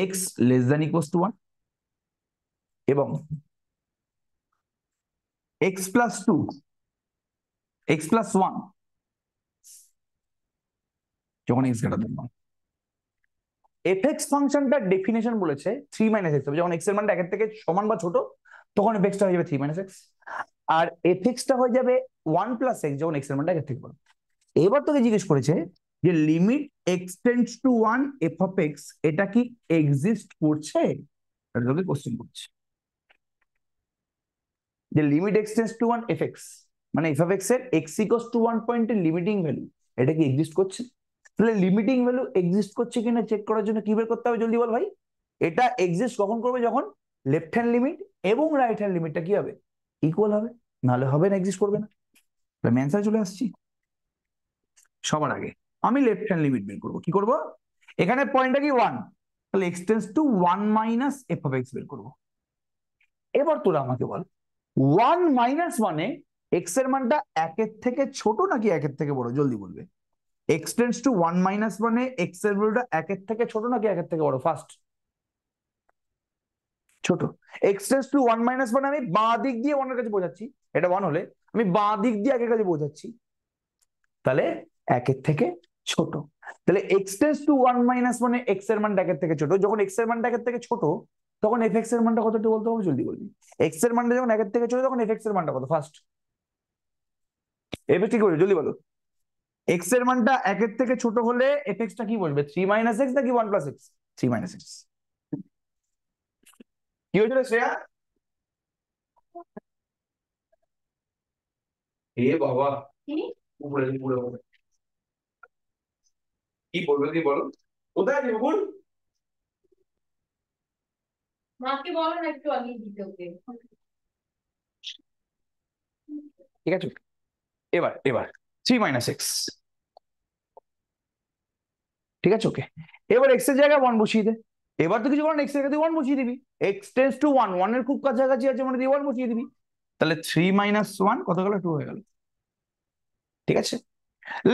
x less than equals to 1, এবং এক্স প্লাস 2, এক্স প্লাস 1 যখন x greater than 1। F x ফাংশনটার ডেফিনেশন বলেছে 3 মাইনাস এক্স হবে, যখন এক্স এর মানটা একের থেকে সমান বা ছোট তখন এফ এক্সটা হয়ে যাবে 3 মাইনাস এক্স, আর এফ এক্সটা হয়ে যাবে 1 প্লাস এক্স যখন এক্স এর মানটা একের থেকে বড়। এবার তোকে জিজ্ঞেস করেছে যে limit x tends two 1 F of x, এটা কি এক্সিস্ট করছে? এটা তোকে কোশ্চেন করছে যে limit x tends two 1 f x, মানে এফ অফ এক্স এর এক্স ইকুয়ালস টু 1 পয়েন্টের লিমিটিং ভ্যালু, এটা কি এক্সিস্ট করছে? তাহলে লিমিটিং ভ্যালু এক্সিস্ট করছে কিনা চেক করার জন্য কি বের করতে হবে জলদি বল ভাই? এটা এক্সিস্ট কখন করবে? যখন লেফট হ্যান্ড লিমিট এবং রাইট হ্যান্ড লিমিটটা কি হবে? ইকুয়াল হবে, নাহলে হবে না, এক্সিস্ট করবে না। আমি অ্যান্সার চলে আসছি। সবার আগে আমি লেফট হ্যান্ড লিমিট বের করবো। কি করব? এখানে পয়েন্টটা কি 1, তাহলে x tends two 1 minus f of x বের করবো। এবার তোরা আমাকে বল 1 মাইনাস 1 এ এক্স এর মানটা একের থেকে ছোট নাকি একের থেকে বড়? জলদি বলবে। এক্স টেন্ডস টু 1 মাইনাস 1 এ এক্স এর ভ্যালুটা একের থেকে ছোট নাকি একের থেকে বড়? ফার্স্ট ছোট। এক্স টেন্ডস টু 1 মাইনাস 1 আমি বাঁ দিক দিয়ে 1 এর কাছে বোঝাচ্ছি, এটা 1 হলে আমি বাঁ দিক দিয়ে একের কাছে বোঝাচ্ছি, তাহলে একের থেকে ছোট। তাহলে এক্স টেন্ডস টু 1 মাইনাস 1 এ এক্স এর মানটা একের থেকে ছোট, যখন এক্স এর মানটা একের থেকে ছোট তখন এফ এক্স এর মানটা কত একটু বলতে হবে, জলদি বলবি। এক্স এর মানটা যখন একের থেকে ছোট তখন এফ এক্স এর মানটা কত? ফার্স্ট এফ এক্স কি করবে জলদি বলো। এক্স এর মানটা একের থেকে ছোট হলে এফ এক্সটা কি বলবে? 3 মাইনাস এক্স নাকি 1 প্লাস এক্স? 3 minus x. কি হয়েছিল শ্রেয়া? এ বাবা, উপরে উপরে উপরে কি বলবে কি বলো? কোথায় আছে বল? মাকে বলো না একটু আগে দিতে ওকে। ঠিক আছে, এবার এবার 3 মাইনাস এক্স, ঠিক আছে ওকে। এবার এক্স এর জায়গায় 1 বসিয়ে দে। এবার তো কিছু করার, এক্স এর জায়গায় 1 বসিয়ে দিবি। এক্স টেন্স টু 1, 1 এর খুব কাছাকাছি আছে মানে 1 বসিয়ে দিবি। তাহলে 3 মাইনাস 1 কত গেল? 2 হয়ে গেল। ঠিক আছে,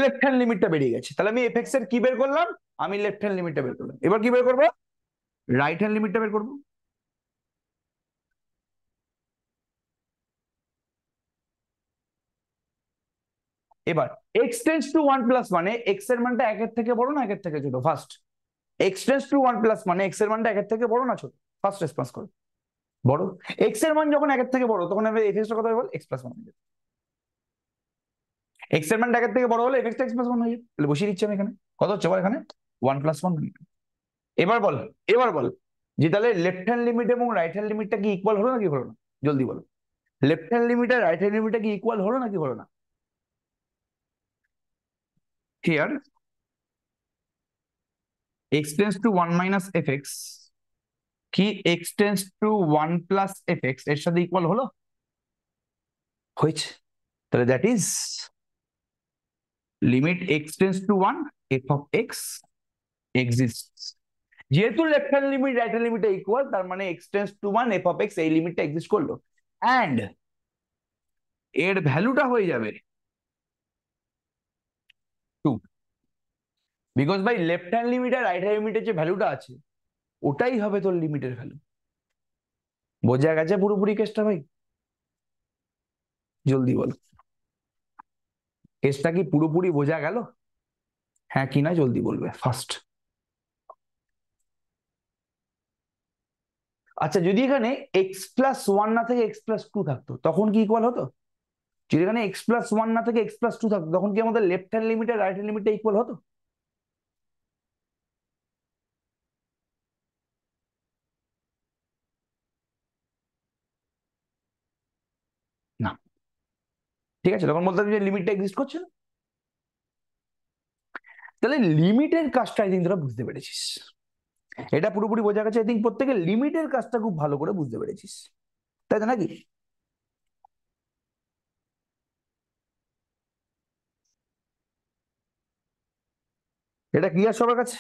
লেফট হ্যান্ড লিমিটটা বেরিয়ে গেছে। তাহলে আমি এফ এক্স এর কি বের করলাম? আমি লেফট হ্যান্ড লিমিটটা বের করলাম। এবার কি বের করবো? রাইট হ্যান্ড লিমিটটা বের করবো। এবার এক্স টেন্স টু 1 প্লাস মানে এক্স এর মানটা একের থেকে বড় না একের থেকে ছোট? First x tends two 1 plus মানে এক্স এর মানটা একের থেকে বড় না ছোট? ফার্স্ট রেসপন্স করো। বড়। এক্স এর মান যখন একের থেকে বড় তখন আমি এফ এক্সটা কত হবে বল? এক্স প্লাস 1 হয়ে যাবে। এক্স এর মানটা একের থেকে বড় হলে এফ এক্সটা এক্স প্লাস 1 হয়ে যাবে। তাহলে বসিয়ে দিচ্ছি আমি এখানে। কত হচ্ছে বল এখানে? 1 প্লাস 1। এবার বল, এবার বল যে তাহলে লেফট হ্যান্ড লিমিট এবং রাইট হ্যান্ড লিমিটটা কি ইকুয়াল হলো নাকি হলো না? জলদি বলো। লেফট হ্যান্ড লিমিট আর রাইট হ্যান্ড লিমিটটা কি ইকুয়াল হলো নাকি হলো না? Here x tends to 1 minus f x কি x tends to 1 plus f x এর সাথে ইকুয়াল হলো? হয়েছে। তাহলে that is limit x tends to 1 F of x exists. যেহেতু left hand limit right hand limit equal, তার মানে x tends to 1 F of x এই লিমিটটা এক্সিস্ট করলো, এন্ড এর ভ্যালুটা হয়ে যাবে 2, because by left hand limit আর রাইট হ্যান্ড লিমিটের যে ভ্যালুটা আছে ওটাই হবে তোর লিমিটের ভ্যালু। বোঝা গেছে পুরোপুরি কেসটা ভাই? জলদি বল, কেসটা কি পুরোপুরি বোঝা গেল? হ্যাঁ কি না জলদি বলবে ফার্স্ট। আচ্ছা যদি এখানে এক্স প্লাস 1 না থেকে এক্স প্লাস 2 থাকতো তখন কি ইকুয়াল হতো? যদি এখানে x+1 না থেকে x+2 থাকতো, তখন কি আমাদের লেফট হ্যান্ড লিমিট আর রাইট হ্যান্ড লিমিটটা ইকুয়াল হতো? না। ঠিক আছে, তখন বলতে হবে যে লিমিটটা এক্সিস্ট করছে না। তাহলে লিমিটের কাজটা আই থিঙ্ক তোরা বুঝতে পেরেছিস। এটা পুরোপুরি বোঝা গেছে। আই থিঙ্ক প্রত্যেকে লিমিটের কাজটা খুব ভালো করে বুঝতে পেরেছিস, তাই তো নাকি? এটা ক্লিয়ার সবার কাছে?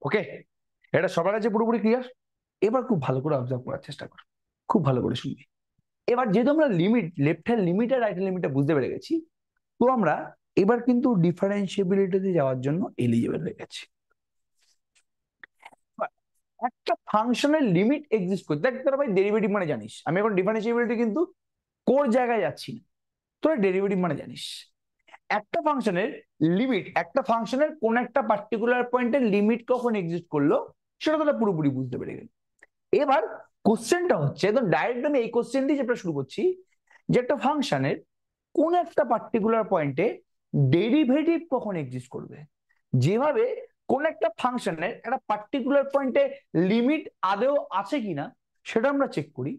ওকে, এটা সবার কাছে পুরোপুরি ক্লিয়ার। এবার খুব ভালো করে অবজার্ভ করার চেষ্টা কর, খুব ভালো করে শুনবি। এবার যেহেতু আমরা লিমিট, লেফট হ্যান্ড লিমিট আর রাইট হ্যান্ড লিমিটটা বুঝতে পেরে গেছি, তো আমরা এবার কিন্তু ডিফারেন্সিয়েবিলিটিতে যাওয়ার জন্য এলিজিবল হয়ে গেছি। একটা ফাংশনের লিমিট এক্সিস্ট করতে, দেখ তোরা ভাই ডেরিভেটিভ মানে জানিস, আমি এখন ডিফারেন্সিয়েবিলিটি কিন্তু কোর জায়গায় যাচ্ছি না, তোরা ডেরিভেটিভ মানে জানিস। একটা ফাংশনের লিমিট, একটা ফাংশনের কোন একটা পার্টিকুলার পয়েন্টের লিমিট কখন এক্সিস্ট করলো সেটা তোরা পুরোপুরি বুঝতে পেরে গেলি। এবার কোশ্চেনটা হচ্ছে, একদম ডাইরেক্ট আমি এই কোশ্চেন দিয়ে যেটা শুরু করছি, যে একটা ফাংশনের কোন একটা পার্টিকুলার পয়েন্টে ডেরিভেটিভ কখন এক্সিস্ট করবে। যেভাবে কোন একটা ফাংশনের একটা পার্টিকুলার পয়েন্টে লিমিট আদৌ আছে কিনা সেটা আমরা চেক করি,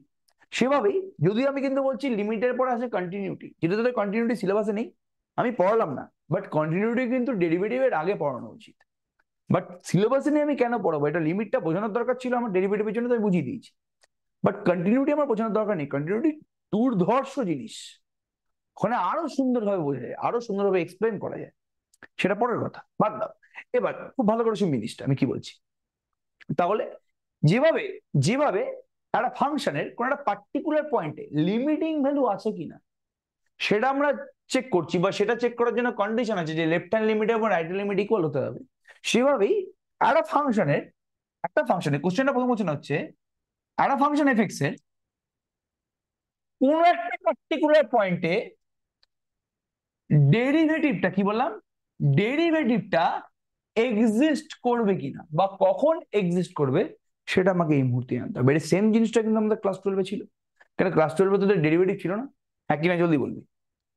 সেভাবেই যদি আমি কিন্তু বলছি লিমিটের পরে আছে কন্টিনিউটি, যেটা তোদের কন্টিনিউটি সিলেবাসে নেই, আমি পড়ালাম না, বাট কন্টিনিউটি কিন্তু ডেরিভেটিভের আগে পড়ানো উচিত। বাট সিলেবাসে নিয়ে আমি কেন পড়াবো, এটা লিমিটটা বোঝানোর দরকার ছিল আমার, ডেরিভেটিভের জন্য তো আমি বুঝিয়ে দিয়েছি। বাট কন্টিনিউটি আমার বোঝানোর দরকার নেই, কন্টিনিউটি দুর্ধর্ষ জিনিস, ওখানে আরো সুন্দরভাবে বোঝা যায়, আরো সুন্দরভাবে এক্সপ্লেন করা যায়, সেটা পরের কথা, বাদ দাও। এবার খুব ভালো করে শুন জিনিসটা আমি কি বলছি। তাহলে যেভাবে যেভাবে একটা ফাংশনের কোন একটা পার্টিকুলার পয়েন্টে লিমিটিং ভ্যালু আছে কিনা সেটা আমরা চেক করছি, বা সেটা চেক করার জন্য কন্ডিশন আছে যে লেফট হ্যান্ড লিমিট এবং রাইট হ্যান্ড লিমিট ইকুয়াল হতে হবে। সেভাবেই একটা ফাংশনের কোশ্চেনটা প্রথম কোশ্চেন হচ্ছে, একটা ফাংশন এফএক্স এর কোন একটা পার্টিকুলার পয়েন্টে ডেরিভেটিভটা, কি বললাম, ডেরিভেটিভটা এক্সিস্ট করবে কিনা বা কখন এক্সিস্ট করবে সেটা আমাকে এই মুহূর্তে জানতে হবে। এটা সেম জিনিসটা কিন্তু আমাদের ক্লাস 12-এ ছিল। কেন ক্লাস 12-এ তোদের ডেরিভেটিভ ছিল না? হ্যাঁ কিনা জলদি বলবি।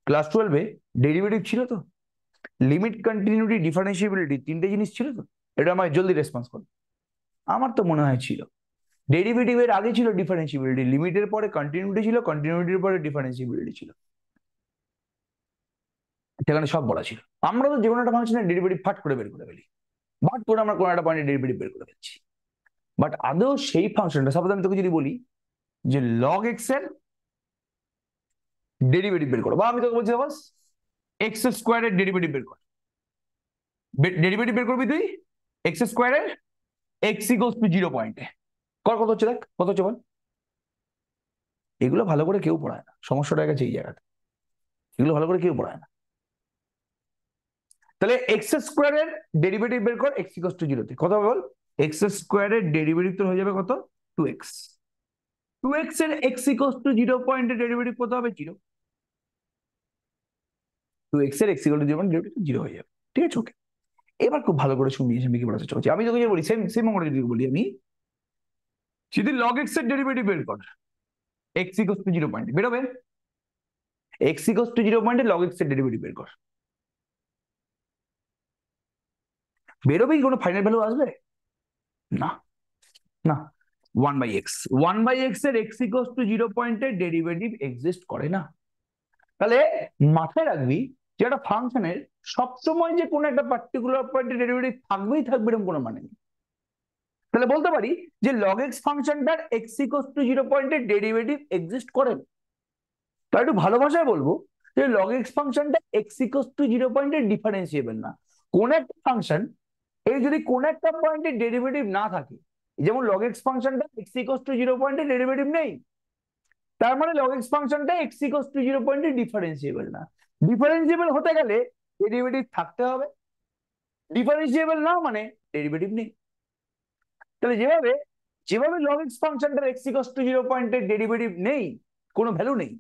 ক্লাস 12-এ ডেরিভেটিভ ছিল তো, লিমিট, কন্টিনিউটি, ডিফারেন্সিয়েবিলিটি, তিনটে জিনিস ছিল তো? এটা আমায় জলদি রেসপন্স করো। আমার তো মনে হয় ছিল। ডেরিভেটিভের আগে ছিল ডিফারেন্সিয়েবিলিটি, লিমিটের পরে কন্টিনিউটি ছিল, কন্টিনিউটির পরে ডিফারেন্সিয়েবিলিটি ছিল, সেখানে সব বলা ছিল। আমরা তো যে কোনো একটা ফাংশনের ডেরিভেটিভ ফাট করে বের করে ফেলি, বাট করে আমরা কোনো একটা পয়েন্টে ডেরিভেটিভ বের করে ফেলছি। বাট আদৌ সেই ফাংশনটা, সাপোজ আমি তোকে যদি বলি যে লগ এক্স এর ডেরিভেটিভ বের করো, বা আমি তোকে বলছি সাপোজ এক্স স্কোয়ারের ডেরিভেটিভ বের কর, ডেরিভেটিভ বের করবি তুই এক্স স্কোয়ারের এক্স ইকুয়ালস টু 0 পয়েন্টে। কর, কত হচ্ছে দেখ, কত হচ্ছে বল। এগুলো ভালো করে কেউ পড়ায় না, সমস্যাটা গেছে এই জায়গাতে, এগুলো ভালো করে কেউ পড়ায় না। তাহলে এক্স স্কোয়ারের ডেরিভেটিভ বের কর এক্স ইকুয়ালস টু 0 তে, কত হবে বল। এক্স স্কোয়ারের ডেরিভেটিভ তো হয়ে যাবে কত, 2x। 2x এর এক্স ইকুয়ালস টু 0 পয়েন্টের ডেরিভেটিভ কত হবে, 0। 2x এর x equal to 0 point derivative 0 হয়ে যাবে। ঠিক আছে, ওকে। এবার খুব ভালো করে শুনবি, আমি কি বলার চেষ্টা করছি। আমি তোকে যে বলি সেম সেম আমরা যদি বলি, আমি যদি লগ এক্স এর ডেরিভেটিভ বের কর এক্স ইকুয়ালস টু 0 পয়েন্ট বেরোবে, এক্স ইকুয়ালস টু 0 পয়েন্টে লগ এক্স এর ডেরিভেটিভ বের কর, বেরোবে কি কোনো ফাইনাল ভ্যালু আসবে? না, না। 1/x, 1/x এর এক্স ইকুয়ালস টু 0 পয়েন্টের ডেরিভেটিভ এক্সিস্ট করে না। তাহলে মাথায় রাখবি যে একটা ফাংশনের সবসময় যে কোনো একটা পার্টিকুলার পয়েন্টের ডেরিভেটিভ থাকবেই থাকবে এরকম কোনো মানে নেই। তাহলে বলতে পারি যে log x ফাংশনটার x ইকুয়ালস টু 0 পয়েন্টের ডেরিভেটিভ এক্সিস্ট করে। তাই একটু ভালো ভাষায় বলবো যে log x ফাংশনটা x ইকুয়ালস টু 0 পয়েন্টের ডিফারেন্সিয়েবল না। কোন একটা ফাংশন এই যদি কোন একটা পয়েন্টের ডেরিভেটিভ না থাকে, যেমন log x ফাংশনটা x ইকুয়ালস টু 0 পয়েন্টের ডেরিভেটিভ নেই, তার মানে log x ফাংশনটা x ইকুয়ালস টু 0 পয়েন্টের ডিফারেন্সিয়েবল না। ডিফারেন্সিয়েবল হতে গেলে ডেরিভেটিভ থাকতে হবে, ডিফারেন্সিয়েবল না মানে ডেরিভেটিভ নেই। তাহলে যেভাবে যেভাবে log x ফাংশনটার x ইকুয়ালস টু 0 পয়েন্টের ডেরিভেটিভ নেই, কোনো ভ্যালু নেই,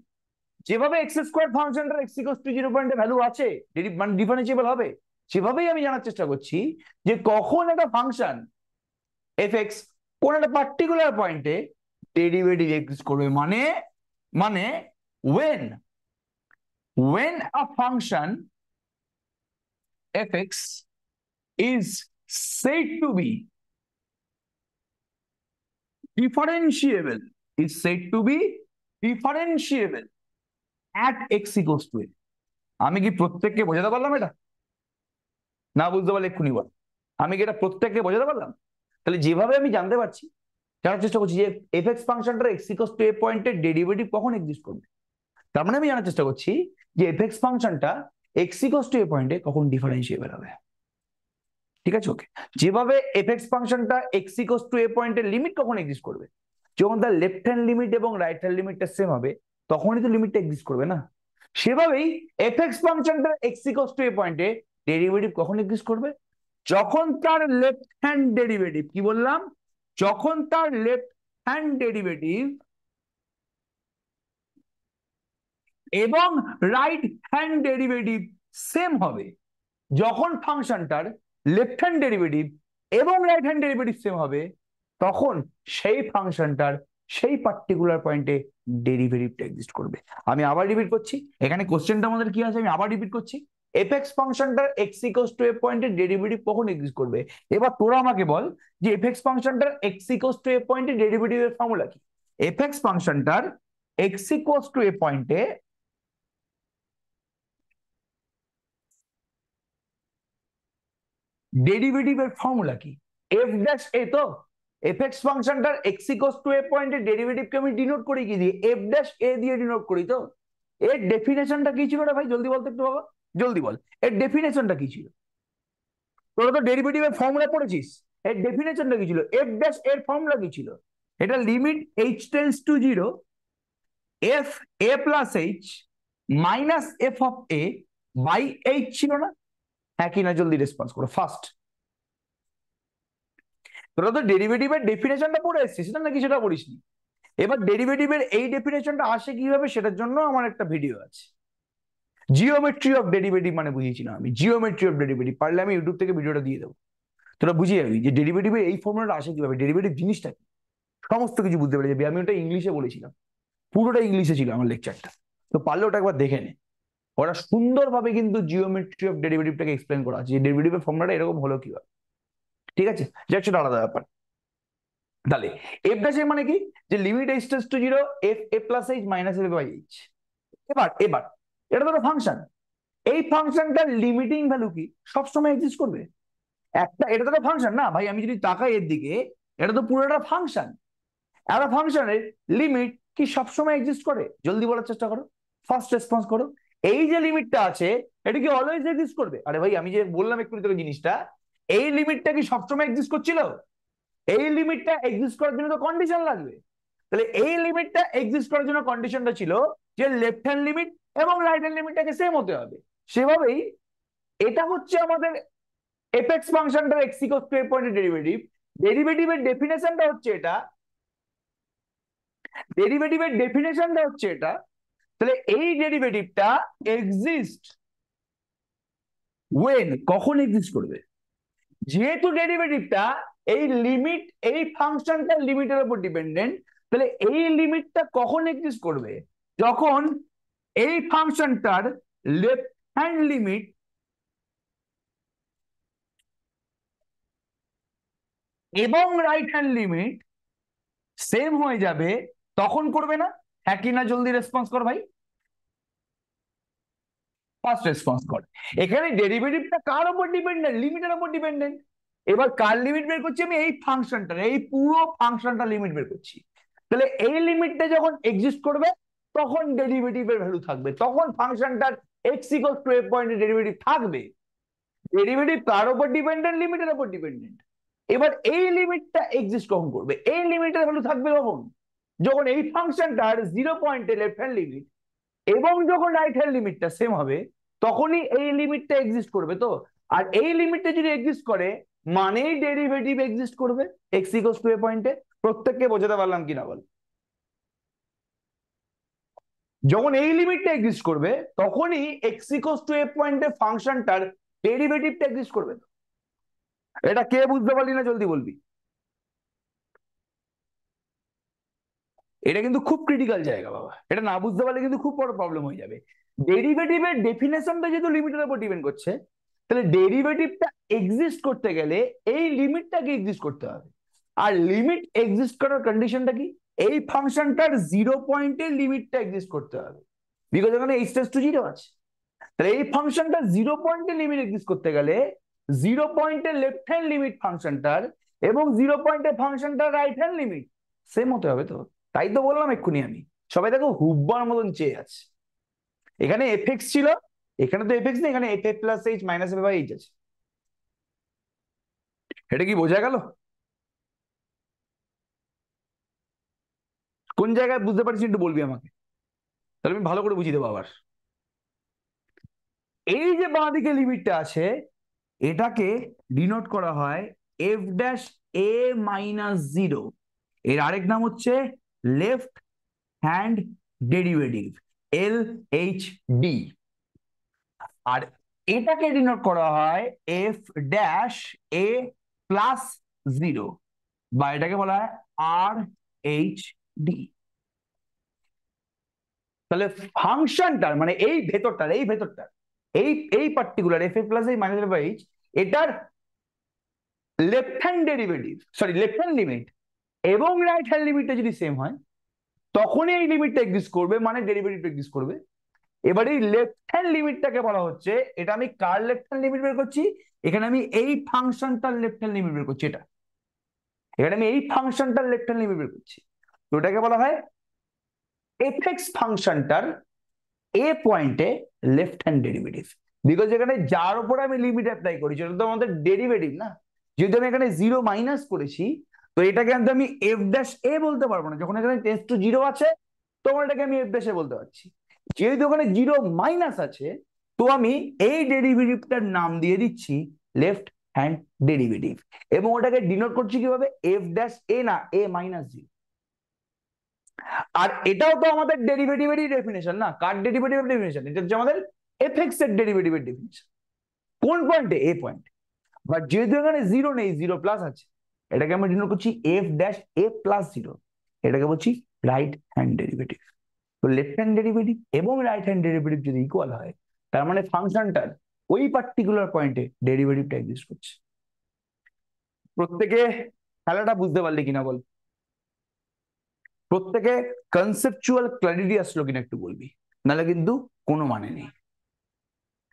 যেভাবে এক্স স্কোয়ার ফাংশনটার এক্স ইকুয়ালস টু 0 পয়েন্টে ভ্যালু আছে, মানে ডিফারেন্সিয়েবল হবে, সেভাবেই আমি জানার চেষ্টা করছি যে কখন একটা ফাংশন এফ এক্স কোন একটা পার্টিকুলার পয়েন্টে ডেরিভেটিভ এক্সিস্ট করবে, মানে মানে when a function fx is said to be differentiable at x equals to a। আমি কি প্রত্যেককে বোঝাতে পারলাম এটা? না বুঝতে পারলে এক্ষুনি বল। আমি কি এটা প্রত্যেককে বোঝাতে পারলাম? তাহলে যেভাবে আমি জানতে পারছি, জানার চেষ্টা করছি যে এফ এক্স ফাংশনটার এক্স ইকুয়ালস টু এ পয়েন্টের ডেরিভেটিভ কখন এক্সিস্ট করবে, তার মানে আমি জানার চেষ্টা করছি যে এফ এক্স ফাংশনটা এক্স ইকুয়ালস টু এ পয়েন্টে কখন ডিফারেন্সিয়েবল হবে। ঠিক আছে, ওকে। যেভাবে এফ এক্স ফাংশনটা এক্স ইকুয়ালস টু এ পয়েন্টের লিমিট কখন এক্সিস্ট করবে, যখন তার লেফট হ্যান্ড লিমিট এবং রাইট হ্যান্ড লিমিটটা সেম হবে, তখনই তো লিমিটটা এক্সিস্ট করবে না। সেভাবেই এফ এক্স ফাংশনটা এক্স ইকুয়ালস টু এ পয়েন্টে ডেরিভেটিভ কখন এক্সিস্ট করবে, যখন তার লেফট হ্যান্ড ডেরিভেটিভ, কি বললাম, যখন তার লেফট হ্যান্ড ডেরিভেটিভ এবং রাইট হ্যান্ড ডেরিভেটিভ সেম হবে। যখন ফাংশনটার লেফট হ্যান্ড ডেরিভেটিভ এবং রাইট হ্যান্ড ডেরিভেটিভ সেম হবে, তখন সেই ফাংশনটার সেই পার্টিকুলার পয়েন্টে ডেরিভেটিভটা এক্সিস্ট করবে। আমি আবার রিপিট করছি, এখানে কোশ্চেনটা আমাদের কি আছে, আমি আবার রিপিট করছি, এফ এক্স ফাংশনটার এক্স ইকুয়ালস টু এ পয়েন্টে ডেরিভেটিভ কখন এক্সিস্ট করবে। এবার তোরা আমাকে বল যে এফ এক্স ফাংশনটার এক্স ইকুয়ালস টু এ পয়েন্টে ডেরিভেটিভের ফর্মুলা কি। এফ এক্স ফাংশনটার এক্স ইকুয়ালস টু এ পয়েন্টে ডেরিভেটিভের ফর্মুলা কি, এফ ড্যাশ এ। তো এফ এক্স ফাংশনটার এক্স ইকুয়ালস টু এ পয়েন্টের ডেরিভেটিভকে আমি ডিনোট করি কি দিয়ে, এফ ড্যাশ এ দিয়ে ডিনোট করি। তো এর ডেফিনেশনটা কি ছিল রে ভাই, জলদি বলতে একটু বাবা, জলদি বল, এর ডেফিনেশনটা কি ছিল? তোরা তো ডেরিভেটিভের ফর্মুলা পড়েছিস, এর ডেফিনেশনটা কি ছিল, এফ ড্যাশ এর ফর্মুলা কি ছিল? এটা limit h tends to zero f a plus h minus f of a by h ছিল না? হ্যাঁ কি না, জলদি রেসপন্স করো ফার্স্ট। তোরা তো ডেরিভেটিভের ডেফিনেশনটা পড়ে এসেছিস না, নাকি সেটা পড়িসনি? এবার ডেরিভেটিভের এই ডেফিনেশনটা আসে কিভাবে, সেটার জন্য আমার একটা ভিডিও আছে, জিওমেট্রি অফ ডেরিভেটিভ মানে বুঝিয়েছিলাম আমি, জিওমেট্রি অফ ডেরিভেটিভ, পারলে আমি ইউটিউব থেকে ভিডিওটা দিয়ে দেবো, তোরা বুঝিয়ে যাবি যে ডেরিভেটিভের এই ফর্মুলাটা আসে কিভাবে, ডেরিভেটিভ জিনিসটা কি, সমস্ত কিছু বুঝতে পেরে যাবি। আমি ওটা ইংলিশে বলেছিলাম, পুরোটা ইংলিশে ছিল আমার লেকচারটা, তো পারলে ওটা একবার দেখে নে। ওরা সুন্দরভাবে কিন্তু জিওমেট্রি অফ ডেরিভেটিভটাকে এক্সপ্লেন করা আছে, যে ডেরিভেটিভের ফর্মুলাটা এরকম হলো কিভাবে। ঠিক আছে, যাক সেটা আলাদা ব্যাপার। তাহলে এফ ড্যাশ এর মানে কি, যে limit h tends to zero f a plus h minus f by h. এবার এবার এটা তো ফাংশন, এই ফাংশনটার লিমিটিং ভ্যালু কি সবসময় এক্সিস্ট করবে? একটা, এটা তো ফাংশন না ভাই, আমি যদি তাকাই এর দিকে, এটা তো পুরোটা ফাংশন। একটা ফাংশনের লিমিট কি সবসময় এক্সিস্ট করে? জলদি বলার চেষ্টা করো, ফার্স্ট রেসপন্স করো। এই যে লিমিটটা আছে, এটা কি অলওয়েজ এক্সিস্ট করবে? আরে ভাই আমি যে বললাম একটু তোকে জিনিসটা, এই লিমিটটা কি সবসময় এক্সিস্ট করছিল? এই লিমিটটা এক্সিস্ট করার জন্য তো কন্ডিশন লাগবে। তাহলে এই লিমিটটা এক্সিস্ট করার জন্য কন্ডিশনটা ছিল যে লেফট হ্যান্ড লিমিট এবং রাইট হ্যান্ড লিমিটটাকে সেম হতে হবে। সেভাবেই এটা হচ্ছে আমাদের এফ এক্স ফাংশনটার এক্স ইকুয়ালস টু এ পয়েন্টের ডেরিভেটিভ। ডেরিভেটিভের ডেফিনেশনটা হচ্ছে এটা, ডেরিভেটিভের ডেফিনেশনটা হচ্ছে এটা। তাহলে এই ডেরিভেটিভটা এক্সিস্ট ওয়েন, কখন এক্সিস্ট করবে? যেহেতু ডেরিভেটিভটা এই লিমিট, এই ফাংশনটার লিমিটের উপর ডিপেন্ডেন্ট, তাহলে এই লিমিটটা কখন এক্সিস্ট করবে? যখন এই ফাংশনটার লেফট হ্যান্ড লিমিট এবং রাইট হ্যান্ড লিমিট সেম হয়ে যাবে, তখন করবে না? হ্যাঁ কি না, জলদি রেসপন্স কর ভাই, ফার্স্ট রেসপন্স কর। এখানে ডেরিভেটিভটা কার উপর ডিপেন্ডেন্ট? লিমিটের উপর ডিপেন্ডেন্ট। এবার কার লিমিট বের করছি আমি? এই ফাংশনটার, এই পুরো ফাংশনটা লিমিট বের করছি। তাহলে এই লিমিটটা যখন এক্সিস্ট করবে, তখন ডেরিভেটিভের ভ্যালু থাকবে, তখন ফাংশনটার এক্স ইকুয়ালস টু এ পয়েন্টের ডেরিভেটিভ থাকবে। ডেরিভেটিভ কার উপর ডিপেন্ডেন্ট? লিমিটের উপর ডিপেন্ডেন্ট। এবার এই লিমিটটা এক্সিস্ট কখন করবে? এই লিমিটের ভ্যালু থাকবে কখন? যখন এই ফাংশনটার জিরো পয়েন্টে লেফট হ্যান্ড লিমিট এবং যখন রাইট হ্যান্ড লিমিটটা সেম হবে, তখনই এই লিমিটটা এক্সিস্ট করবে। তো আর এই লিমিটটা যদি এক্সিস্ট করে, মানেই ডেরিভেটিভ এক্সিস্ট করবে এক্স ইকুয়ালস টু এ পয়েন্টে। প্রত্যেককে বোঝাতে পারলাম কিনা বল? যখন এই লিমিটটা এক্সিস্ট করবে, তখনই এক্স ইকুয়ালস টু এ পয়েন্টে ফাংশনটার ডেরিভেটিভটা এক্সিস্ট করবে। এটা কে বুঝতে পারলি না, জলদি বলবি। এটা কিন্তু খুব ক্রিটিক্যাল জায়গা বাবা, এটা না বুঝতে পারলে কিন্তু খুব বড় প্রবলেম হয়ে যাবে। ডেরিভেটিভের ডেফিনেশনটা যেহেতু লিমিটের উপর ডিপেন্ড করছে, তাহলে ডেরিভেটিভটা এক্সিস্ট করতে গেলে এই লিমিটটাকে এক্সিস্ট করতে হবে। আর লিমিট এক্সিস্ট করার কন্ডিশনটা কি? এই ফাংশনটার 0 পয়েন্টের লিমিটটা এক্সিস্ট করতে হবে, বিকজ এখানে h → 0 আছে। তাহলে এই ফাংশনটা 0 পয়েন্টের লিমিট এক্সিস্ট করতে গেলে 0 পয়েন্টের লেফট হ্যান্ড লিমিট ফাংশনটার এবং 0 পয়েন্টের ফাংশনটার রাইট হ্যান্ড লিমিট সেম হতে হবে। তো তাই তো বললাম এক্ষুনি আমি, সবাই দেখো হুব্বার মতন চেয়ে আছে। এখানে এফএক্স ছিল, এখানে তো এফএক্স নেই, এখানে f f plus h minus f by h আছে। এটা কি বোঝা গেল? কোন জায়গায় বুঝতে পারছিস একটু বলবি আমাকে, তাহলে আমি ভালো করে বুঝিয়ে দেবো আবার। এই যে বাঁ দিকে লিমিটটা আছে, এটাকে ডিনোট করা হয় এফ ড্যাশ এ মাইনাস 0। এর আরেক নাম হচ্ছে লেফট হ্যান্ড ডেরিভেটিভ, LHD। আর এটাকে ডিনোট করা হয় এফ ড্যাশ এ প্লাস 0, বা এটাকে বলা হয় RHD। তাহলে ফাংশনটার মানে এই ভেতরটার এই এই পার্টিকুলার এফ এ প্লাস এই মাইনাস এফ এইচ, এটার left hand derivative, sorry left hand limit এবং রাইট হ্যান্ড লিমিটটা যদি সেম হয়, তখনই এই লিমিটটা এক্সিস্ট করবে, মানে ডেরিভেটিভ এক্সিস্ট করবে। এবার এই লেফট হ্যান্ড লিমিটটাকে বলা হচ্ছে, এটা আমি কার লেফট হ্যান্ড লিমিট বের করছি? এখানে আমি এই ফাংশনটার লেফট হ্যান্ড লিমিট বের করছি। এখানে আমি এই ফাংশনটার লেফট হ্যান্ড লিমিট বের করছি। তো এটাকে বলা হয় এফএক্স ফাংশনটার এ পয়েন্টে লেফট হ্যান্ড ডেরিভেটিভ। বিকজ এখানে যার উপরে আমি লিমিট অ্যাপ্লাই করেছি ওটা তো আমাদের ডেরিভেটিভ না। যেহেতু আমি এখানে 0 মাইনাস করেছি, তো এটাকে কিন্তু আমি এফ ড্যাশ এ বলতে পারবো না। যখন এখানে টেন্স টু 0 আছে তখন এটাকে আমি এফ ড্যাশ এ বলতে পারছি। যেহেতু ওখানে 0 মাইনাস আছে, তো আমি এই ডেরিভেটিভটার নাম দিয়ে দিচ্ছি লেফট হ্যান্ড ডেরিভেটিভ, এবং ওটাকে ডিনোট করছি কিভাবে? এফ ড্যাশ এ না, এ মাইনাস 0। আর এটাও তো আমাদের ডেরিভেটিভেরই ডেফিনেশন না, কার ডেরিভেটিভের ডেফিনেশন? এটা হচ্ছে আমাদের এফএক্স এর ডেরিভেটিভের ডেফিনেশন। কোন পয়েন্টে? এ পয়েন্ট। বাট যেহেতু এখানে 0 নেই, 0 প্লাস আছে, এটাকে আমরা ডিনোট করছি এফ ড্যাশ এ প্লাস 0। এটাকে বলছি রাইট হ্যান্ড ডেরিভেটিভ। তো লেফট হ্যান্ড ডেরিভেটিভ এবং রাইট হ্যান্ড ডেরিভেটিভ যদি ইকুয়াল হয়, তার মানে ফাংশনটার ওই পার্টিকুলার পয়েন্টে ডেরিভেটিভটা এক্সিস্ট করছে। প্রত্যেকে খেলাটা বুঝতে পারলে কিনা বল? প্রত্যেকে কনসেপচুয়াল ক্ল্যারিটি আসলো কিনা একটু বলবি, নাহলে কিন্তু কোনো মানে নেই।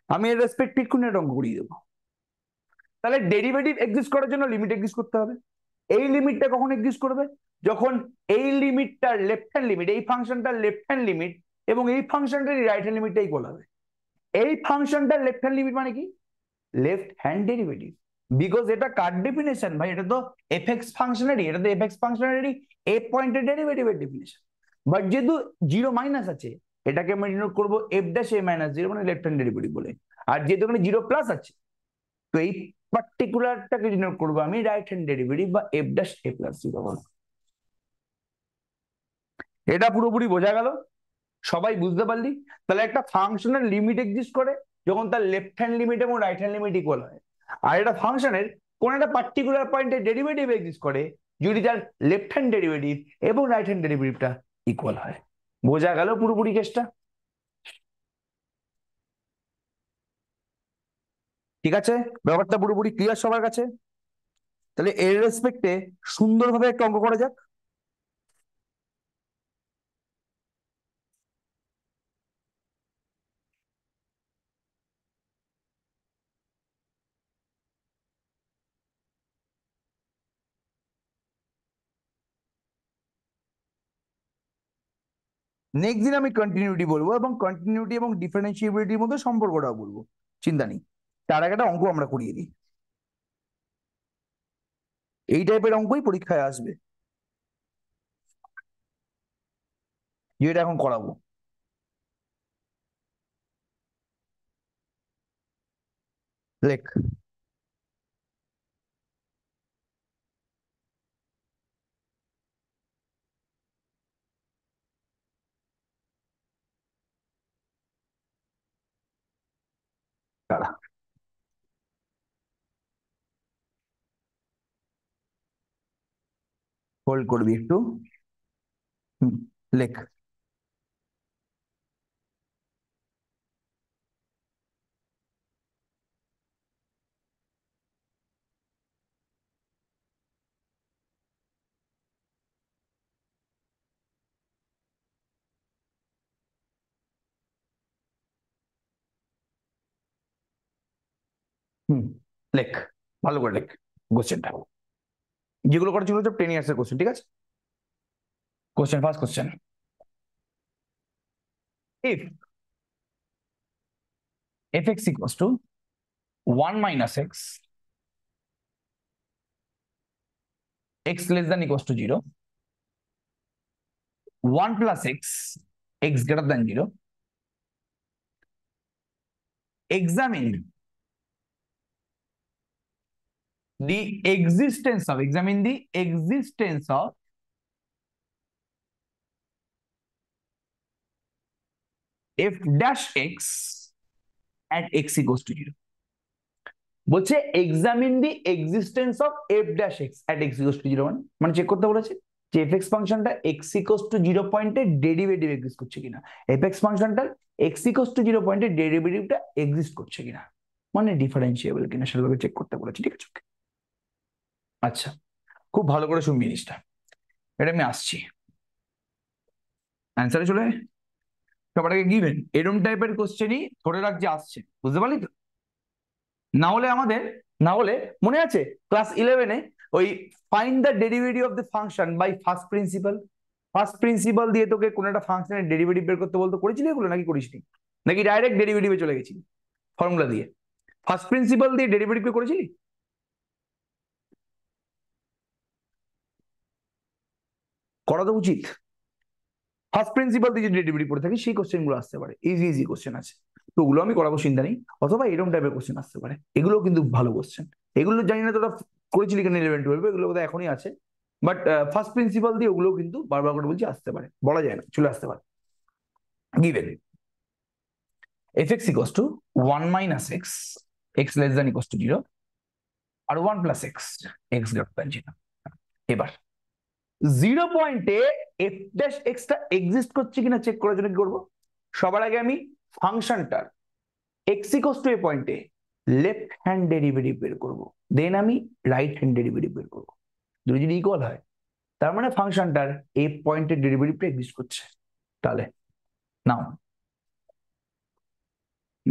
আমি এর রেসপেক্ট এক্ষুনি একটা অঙ্ক করিয়ে দেবো। তাহলে ডেরিভেটিভ এক্সিস্ট করার জন্য লিমিট এক্সিস্ট করতে হবে। এই লিমিটটা কখন এক্সিস্ট করবে? যখন এই লিমিটটার লেফট হ্যান্ড লিমিট, এই ফাংশনটার লেফট হ্যান্ড লিমিট এবং এই ফাংশনটার রাইট হ্যান্ড লিমিটটা ইকুয়াল হবে। এই ফাংশনটার লেফট হ্যান্ড লিমিট মানে কি? Left hand derivative. বিকজ এটা কার ডেফিনেশন ভাই? এটা তো এফএক্স ফাংশনারি, এটা তো এফএক্স ফাংশনারি এ পয়েন্টের ডেরিভেটিভের ডেফিনেশন। বাট যেহেতু 0 মাইনাস আছে, এটাকে আমরা ডিনোট করবো এফ ড্যাশ এ মাইনাস 0, মানে লেফট হ্যান্ড ডেরিভেটিভ বলে। আর যেহেতু এখানে 0 প্লাস আছে, তো এই পার্টিকুলারটাকে ডিনোট করবো আমি রাইট হ্যান্ড ডেরিভেটিভ বা এফ ড্যাশ এ প্লাস 0। এটা পুরোপুরি বোঝা গেল? সবাই বুঝতে পারলি? তাহলে একটা ফাংশনের লিমিট এক্সিস্ট করে যখন তার লেফট হ্যান্ড লিমিট এবং রাইট হ্যান্ড লিমিট ইকুয়াল হয়। আর এটা ফাংশনের কোন একটা পার্টিকুলার পয়েন্টে ডেরিভেটিভ এক্সিস্ট করে যদি তার লেফট হ্যান্ড ডেরিভেটিভ এবং রাইট হ্যান্ড ডেরিভেটিভটা ইকুয়াল হয়। বোঝা গেল পুরোপুরি কেসটা? ঠিক আছে, ব্যাপারটা পুরোপুরি ক্লিয়ার সবার কাছে? তাহলে এর রেসপেক্টে সুন্দরভাবে একটা অঙ্ক করা যাক। নেক্সট দিন আমি কন্টিনিউটি বলবো, এবং কন্টিনিউটি এবং ডিফারেন্সিয়েবিলিটির মধ্যে সম্পর্কটাও বলবো, চিন্তা নেই। তার আগে একটা অঙ্ক আমরা করিয়ে দিই। এই টাইপের অঙ্কই পরীক্ষায় আসবে, যেটা এখন করাবো। লেখ। দাঁড়া, হোল্ড করবি একটু। লেখ। হুম, লেখ, ভালো করে লেখ কোশ্চেনটা, যেগুলো করা ছিল 10 years এর কোশ্চেন, ঠিক আছে? Question, first question, if fx equals to 1 minus x less than equals to 0, 1 plus x greater than 0, examine the existence of f dash x at x equals to 0. বলছে examine the existence of f dash x at x equals to 0 মানে check করতে বলেছে যে f x ফাংশনটা x equals to 0 পয়েন্টে derivative exist করছে কিনা, f x ফাংশনটার এক্স ইকুয়ালস টু 0 পয়েন্টে ডেরিভেটিভটা এক্সিস্ট করছে কিনা, মানে ডিফারেন্সিয়েবল কিনা সেটাকে চেক করতে বলেছে, ঠিক আছে? আচ্ছা, খুব ভালো করে শুনবি জিনিসটা, এটা আমি আসছি অ্যান্সারে চলে। সবার আগে গিভেন এরম টাইপের কোশ্চেনই ধরে রাখ যে আসছে, বুঝতে পারলি তো? না হলে মনে আছে ক্লাস 11-এ ওই find the derivative of the function by first principle দিয়ে তোকে কোন একটা ফাংশনের ডেরিভেটিভ বের করতে বলতো, করেছিলি এগুলো নাকি করিসনি? নাকি ডাইরেক্ট ডেরিভেটিভে চলে গেছিলি ফর্মুলা দিয়ে? ফার্স্ট প্রিন্সিপাল দিয়ে ডেরিভেটিভ বের করেছিলি? করা তো উচিত। ফার্স্ট প্রিন্সিপাল দিয়ে যদি ডেরিভেটিভ পড়ে থাকে সেই কোশ্চেন গুলো আসতে পারে, ইজি কোশ্চেন আছে, তো ওগুলো আমি করাবো, চিন্তা নেই। অথবা এরকম টাইপের কোশ্চেন আসতে পারে, এগুলো কিন্তু ভালো কোশ্চেন। এগুলো জানি না তোরা করেছিলি কেন 11-12, এগুলো বোধহয় এখনই আছে, বাট ফার্স্ট প্রিন্সিপাল দিয়ে ওগুলো কিন্তু বারবার করে বলছি আসতে পারে, বলা যায় না, চলে আসতে পারে। Given fx equals to 1 minus x less than equals to 0, আর 1 plus x greater than 0। এবার 0 পয়েন্টে f dash x টা এক্সিস্ট করছে কিনা চেক করার জন্য কি করবো? সবার আগে আমি ফাংশনটার x equals to a পয়েন্টে লেফট হ্যান্ড ডেরিভেটিভ বের করবো, দেন আমি রাইট হ্যান্ড ডেরিভেটিভ বের করবো। দুটো যদি ইকুয়াল হয় তার মানে ফাংশনটার a পয়েন্টের ডেরিভেটিভটা এক্সিস্ট করছে। তাহলে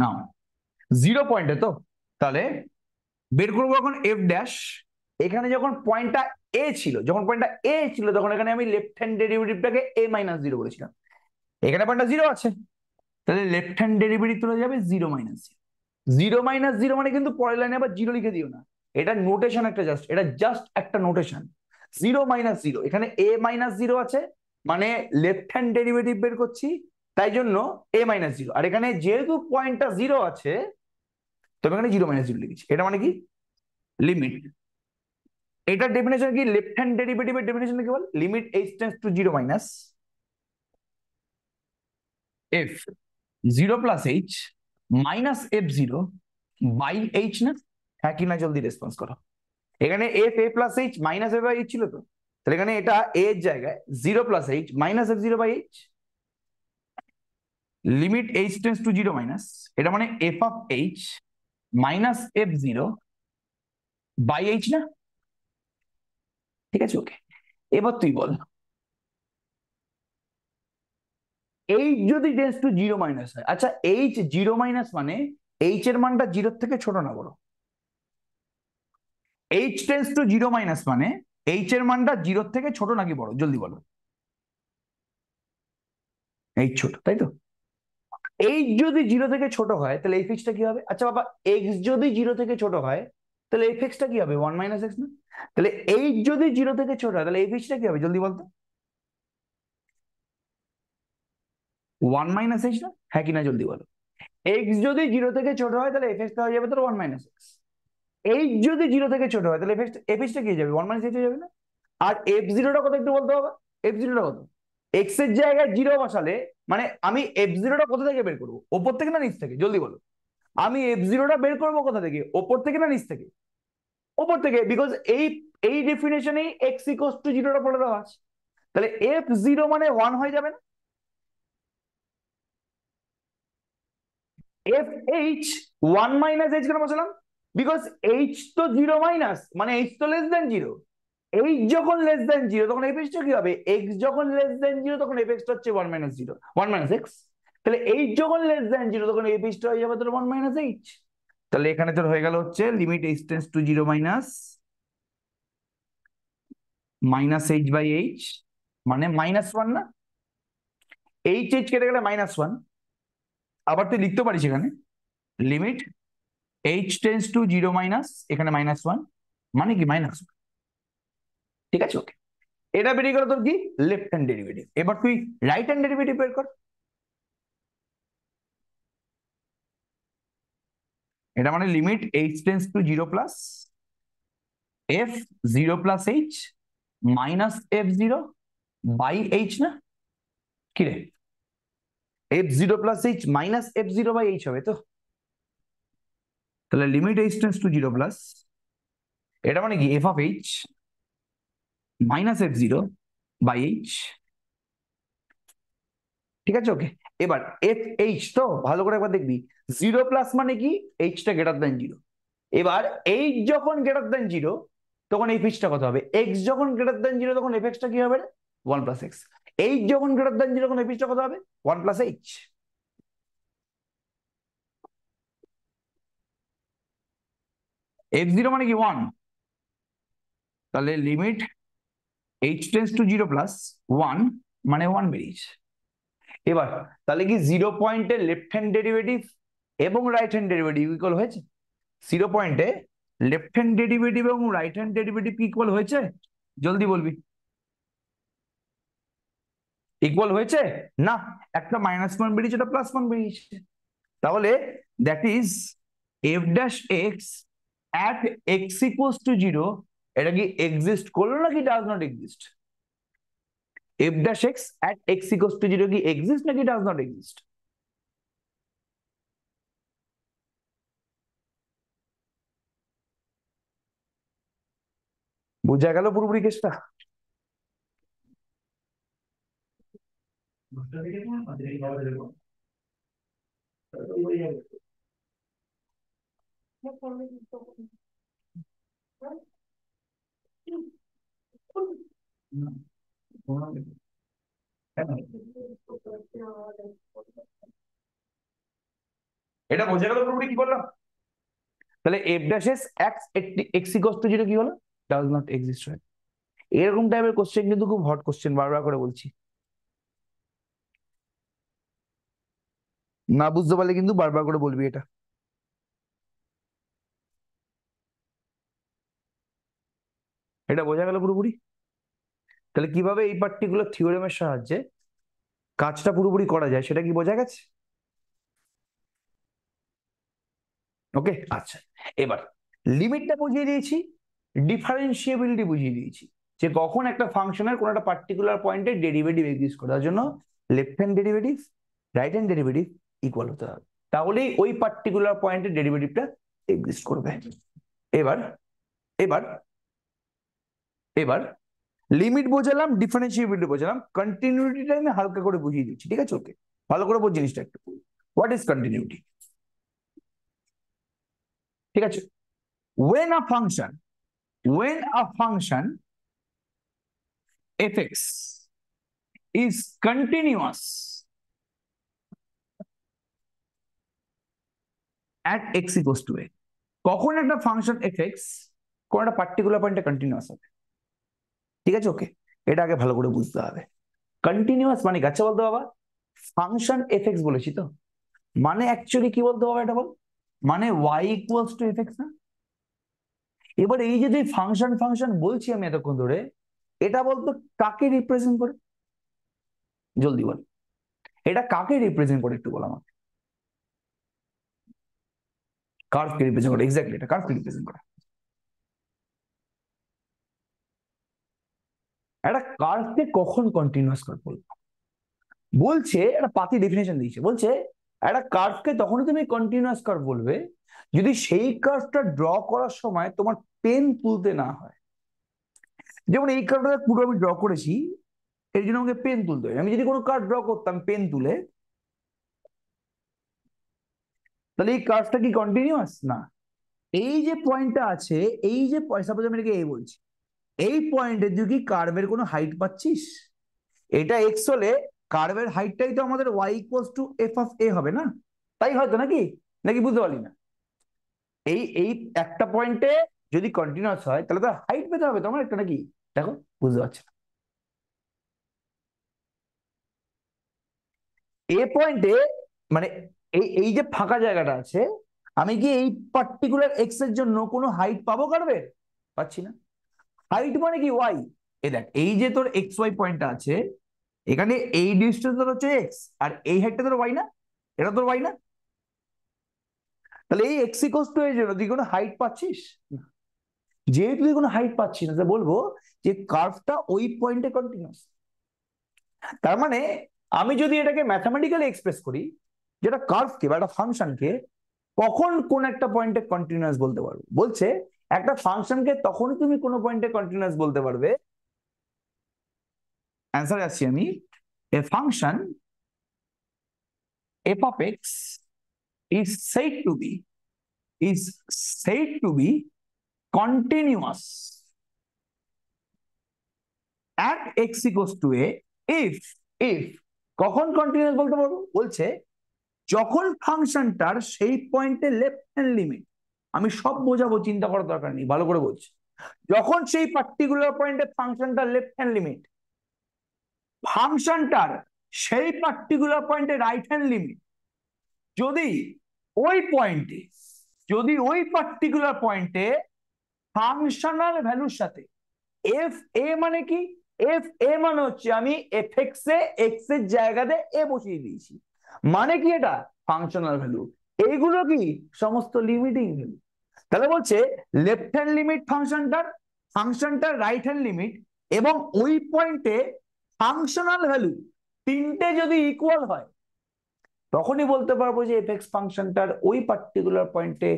নাও 0 পয়েন্টে তো, তাহলে বের করবো এখন এফ ড্যাশ। এখানে যখন পয়েন্টটা এ ছিল, তখন এখানে আমি লেফট হ্যান্ড ডেরিভেটিভটাকে a মাইনাস 0 বলেছিলাম। এখানে পয়েন্টটা 0 আছে, তাহলে লেফট হ্যান্ড ডেরিভেটিভ চলে যাবে 0 মাইনাস 0 মানে কিন্তু পরের লাইনে আবার 0 লিখে দিও না, এটা নোটেশন একটা, জাস্ট একটা নোটেশন। 0 মাইনাস 0, এখানে a মাইনাস 0 আছে, মানে লেফট হ্যান্ড ডেরিভেটিভ বের করছি, তাই জন্য a মাইনাস 0। আর এখানে যেহেতু পয়েন্টটা 0 আছে, তবে এখানে 0 মাইনাস 0 লিখেছি। এটা মানে কি? লিমিট। এটার ডেফিনেশন কি? লেফট হ্যান্ড ডেরিভেটিভের ডেফিনেশন কি বল? Limit h tends to 0 minus f 0 plus h minus f0 by h, না? হ্যাঁ কি না, জলদি রেসপন্স করো। এখানে f a plus h minus f by h ছিল তো, তাহলে এখানে এটা a এর জায়গায় 0 plus h minus f0 by h, limit h tends to 0 minus, এটা মানে f of h minus f0 by h, না? ঠিক আছে, ওকে। এবার তুই বল, এইচ যদি টেন্ডস টু 0 মাইনাস হয়, আচ্ছা এইচ 0 মাইনাস মানে এইচ এর মানটা 0 থেকে ছোট না বড়? এইচ টেন্ডস টু 0 মাইনাস মানে এইচ এর মানটা 0 থেকে ছোট নাকি বড়? জলদি বলো। এইচ ছোট, তাই তো? এইচ যদি 0 থেকে ছোট হয় তাহলে এই ফিক্সটা কি হবে? আচ্ছা বাবা, এক্স যদি 0 থেকে ছোট হয় তাহলে এই ফিক্সটা কি হবে? 1 মাইনাস এক্স, না? তাহলে এইচ যদি 0 থেকে ছোট হয় তাহলে এই ফিক্সটা কি হবে? জলদি বলতো। 1 মাইনাস এইচ, না? হ্যাঁ কি না, জলদি বলো। এক্স যদি 0 থেকে ছোট হয় তাহলে এফএক্সটা হয়ে যাবে তোর 1 মাইনাস এক্স। এইচ যদি 0 থেকে ছোট হয় তাহলে এফএক্সটা কি হয়ে যাবে? 1 মাইনাস এইচ হয়ে যাবে, না? আর f0টা কত একটু বলতে হবে? f0টা কত? এক্স এর জায়গায় 0 বসালে মানে আমি f0টা কোথা থেকে বের করবো? ওপর থেকে না নিচ থেকে? জলদি বলো। আমি f0টা বের করবো কোথা থেকে? ওপর থেকে না নিচ থেকে? ওপর থেকে, বিকজ এই ডেফিনেশনেই x ইকুয়ালস টু 0টা বলে দেওয়া আছে। তাহলে f0 মানে 1 হয়ে যাবে না? fh 1 মাইনাস h কেন বসালাম? বিকজ h তো 0 মাইনাস, মানে h তো লেস দেন 0। h যখন লেস দেন 0 তখন fh টা কি হবে? x যখন লেস দেন 0 তখন fx টা হচ্ছে 1 মাইনাস 0, 1 মাইনাস x। তাহলে h যখন লেস দেন 0 তখন fh টা হয়ে যাবে তোর 1 মাইনাস h। তাহলে এখানে তোর হয়ে গেল হচ্ছে limit h tends to 0 minus minus h by h, মানে -1 না? h কেটে গেলে -1। আবার তুই লিখতে পারিস এখানে limit h tends to 0 minus, এখানে -1, মানে কি -1। ঠিক আছে, ওকে। এটা বেরিয়ে গেল তোর কি লেফট হ্যান্ড ডেরিভেটিভ। এবার তুই রাইট হ্যান্ড ডেরিভেটিভ বের কর। এটা মানে limit h tends to 0 plus f0 plus h minus f0 by h, না কি রে? f0 plus h minus f0 by h হবে তো। তাহলে limit h tends to 0 plus, এটা মানে কি f of h minus f0 by h। ঠিক আছে, ওকে। এবার এফ এইচ তো ভালো করে একবার দেখবি, 0 প্লাস মানে কি এইচ টা গ্রেটার দেন 0। এবার এইচ যখন গ্রেটার দেন 0 তখন এই পিচটা কত হবে? এক্স যখন গ্রেটার দেন 0 তখন এফ এক্সটা কি হবে? 1 প্লাস এক্স। এইচ যখন গ্রেটার দেন 0 তখন এই পিচটা কত হবে? 1 প্লাস এইচ। f0 মানে কি 1, তাহলে limit h tends to 0 plus 1 মানে 1 বেরিয়েছে। এবার তাহলে কি 0 পয়েন্টে লেফট হ্যান্ড ডেরিভেটিভ এবং রাইট হ্যান্ড ডেরিভেটিভ ইকুয়াল হয়েছে? 0 পয়েন্টে লেফট হ্যান্ড ডেরিভেটিভ এবং রাইট হ্যান্ড ডেরিভেটিভ কি ইকুয়াল হয়েছে? জলদি বলবি। ইকুয়াল হয়েছে না, একটা -1 বেরিয়েছে, একটা +1 বেরিয়েছে। তাহলে that is F dash x at x equals to 0, এটা কি এক্সিস্ট করলো নাকি does not exist? F dash x at x equals to 0 কি এক্সিস্ট নাকি ডাজ নট এক্সিস্ট? বোঝা গেল পুরোপুরি কেসটা? এটা বোঝা গেল পুরোপুরি কি বললাম? তাহলে F dash x x equals to 0 কি হলো? Does not exist. হয় এরকম টাইপের কোশ্চেন কিন্তু খুব হট কোশ্চেন, বারবার করে বলছি। না বুঝতে পারলে কিন্তু বারবার করে বলবি এটা। এটা বোঝা গেল পুরোপুরি? তাহলে কিভাবে এই পার্টিকুলার থিওরেমের সাহায্যে কাজটা পুরোপুরি করা যায় সেটা কি বোঝা গেছে? ওকে, আচ্ছা। এবার লিমিটটা বুঝিয়ে দিয়েছি, ডিফারেন্সিয়েবিলিটি বুঝিয়ে দিয়েছি, যে কখন একটা ফাংশনের কোন একটা পার্টিকুলার পয়েন্টে ডেরিভেটিভ এক্সিস্ট করে। তার জন্য left hand derivative right hand derivative equal হতে হবে, তাহলেই ওই পার্টিকুলার পয়েন্টে ডেরিভেটিভটা এক্সিস্ট করবে। এবার এবার এবার লিমিট বোঝালাম, ডিফারেন্সিয়েবিলিটি বোঝালাম, কন্টিনিউটিটা আমি হালকা করে বুঝিয়ে দিচ্ছি। ঠিক আছে, ওকে, ভালো করে বোঝ জিনিসটা একটু। What is continuity? ঠিক আছে, when a function when a function fx is continuous at x equals to a, কখন একটা ফাংশন fx কোন একটা পার্টিকুলার পয়েন্টে কন্টিনিউয়াস হবে। ঠিক আছে, ওকে, এটা আগে ভালো করে বুঝতে হবে। কন্টিনিউয়াস মানে আচ্ছা বলতে বাবা, ফাংশন fx বলেছি তো, মানে অ্যাকচুয়ালি কি বলতে হবে এটা বল? মানে y ইকুয়ালস টু fx না? এবার এই যে ফাংশন ফাংশন বলছি আমি এতক্ষণ ধরে, এটা বলতো কাকে রিপ্রেজেন্ট করে? জলদি বল, এটা কাকে রিপ্রেজেন্ট করে একটু বল আমাকে। কার্ভকে রিপ্রেজেন্ট করে, এক্স্যাক্টলি, এটা কার্ভকে রিপ্রেজেন্ট করে। একটা কার্ভকে কখন কন্টিনিউয়াস কার্ভ বলবো? বলছে একটা পাতি ডেফিনেশন দিয়েছে, বলছে একটা কার্ভকে তখনই তুমি কন্টিনিউয়াস কার্ভ বলবে যদি সেই কার্ভটা ড্র করার সময় তোমার পেন তুলতে না হয়। যেমন এই কার্ভটা পুরো আমি ড্র করেছি, এর জন্য আমাকে পেন তুলতে হয়। আমি যদি কোনো কার্ভ ড্র করতাম পেন তুলে, তাহলে এই কার্ভটা কি কন্টিনিউয়াস? না। এই যে পয়েন্টটা আছে, এই যে সাপোজ আমি এটাকে এ বলছি, এই পয়েন্টে তুই কি কার্ভের কোনো হাইট পাচ্ছিস? এটা এক্স হলে কার্ভের হাইটটাই তো আমাদের y equals to f of a হবে না? তাই হয়তো, নাকি? নাকি বুঝতে পারলি না? এই এই একটা পয়েন্টে যদি কন্টিনিউয়াস হয় তাহলে তো হাইট পেতে হবে তোমার একটা, নাকি? দেখো, বুঝতে পারছি না। এ পয়েন্টে মানে এই এই যে ফাঁকা জায়গাটা আছে, আমি কি এই পার্টিকুলার এক্স এর জন্য কোনো হাইট পাবো কার্ভের? পাচ্ছি না। হাইট মানে কি ওয়াই। এ দেখ, এই যে তোর এক্স ওয়াই পয়েন্টটা আছে, এখানে এই ডিস্টেন্স তোর হচ্ছে এক্স, আর এই হাইটটা তোর ওয়াই না? এটা তোর ওয়াই না? তাহলে এই এক্স ইকুয়ালস টু এর জন্য তুই কোনো হাইট পাচ্ছিস না। যেহেতু তুই কোনো হাইট পাচ্ছিস না, বলবো যে কার্ভটা ওই পয়েন্টে কন্টিনিউয়াস। তার মানে আমি যদি এটাকে ম্যাথামেটিক্যালি এক্সপ্রেস করি, যেটা কার্ভকে বা একটা ফাংশনকে কখন কোন একটা পয়েন্টে কন্টিনিউয়াস বলতে পারবো, বলছে একটা ফাংশনকে তখনই তুমি কোনো পয়েন্টে কন্টিনিউয়াস বলতে পারবে, অ্যান্সার আসছি আমি, এ function f of x is said to be is said to be continuous at x equals to a if if কখন কন্টিনিউয়াস বলতে পারবো? বলছে যখন ফাংশনটার সেই পয়েন্টে লেফট হ্যান্ড লিমিট, আমি সব বোঝাবো, চিন্তা করার দরকার নেই, ভালো করে বলছি, যখন সেই পার্টিকুলার পয়েন্টে ফাংশনটার লেফট হ্যান্ড লিমিট, ফাংশনটার সেই পার্টিকুলার পয়েন্টে রাইট হ্যান্ড লিমিট, যদি ওই পয়েন্টে, যদি ওই পার্টিকুলার পয়েন্টে ফাংশনাল ভ্যালুর সাথে এফ এ মানে কি, এফ এ মানে হচ্ছে আমি এফ এক্স এ এক্স এর জায়গাতে এ বসিয়ে দিয়েছি, মানে কি এটা ফাংশনাল ভ্যালু, এইগুলো কি সমস্ত লিমিটিং ভ্যালু। তাহলে বলছে লেফট হ্যান্ড লিমিট ফাংশনটার, ফাংশনটার রাইট হ্যান্ড লিমিট, এবং ওই পয়েন্টে ফাংশনাল ভ্যালু, তিনটে যদি ইকুয়াল হয়, তখনই বলতে পারবো যে এফ এক্স ফাংশনটার ওই পার্টিকুলার পয়েন্টে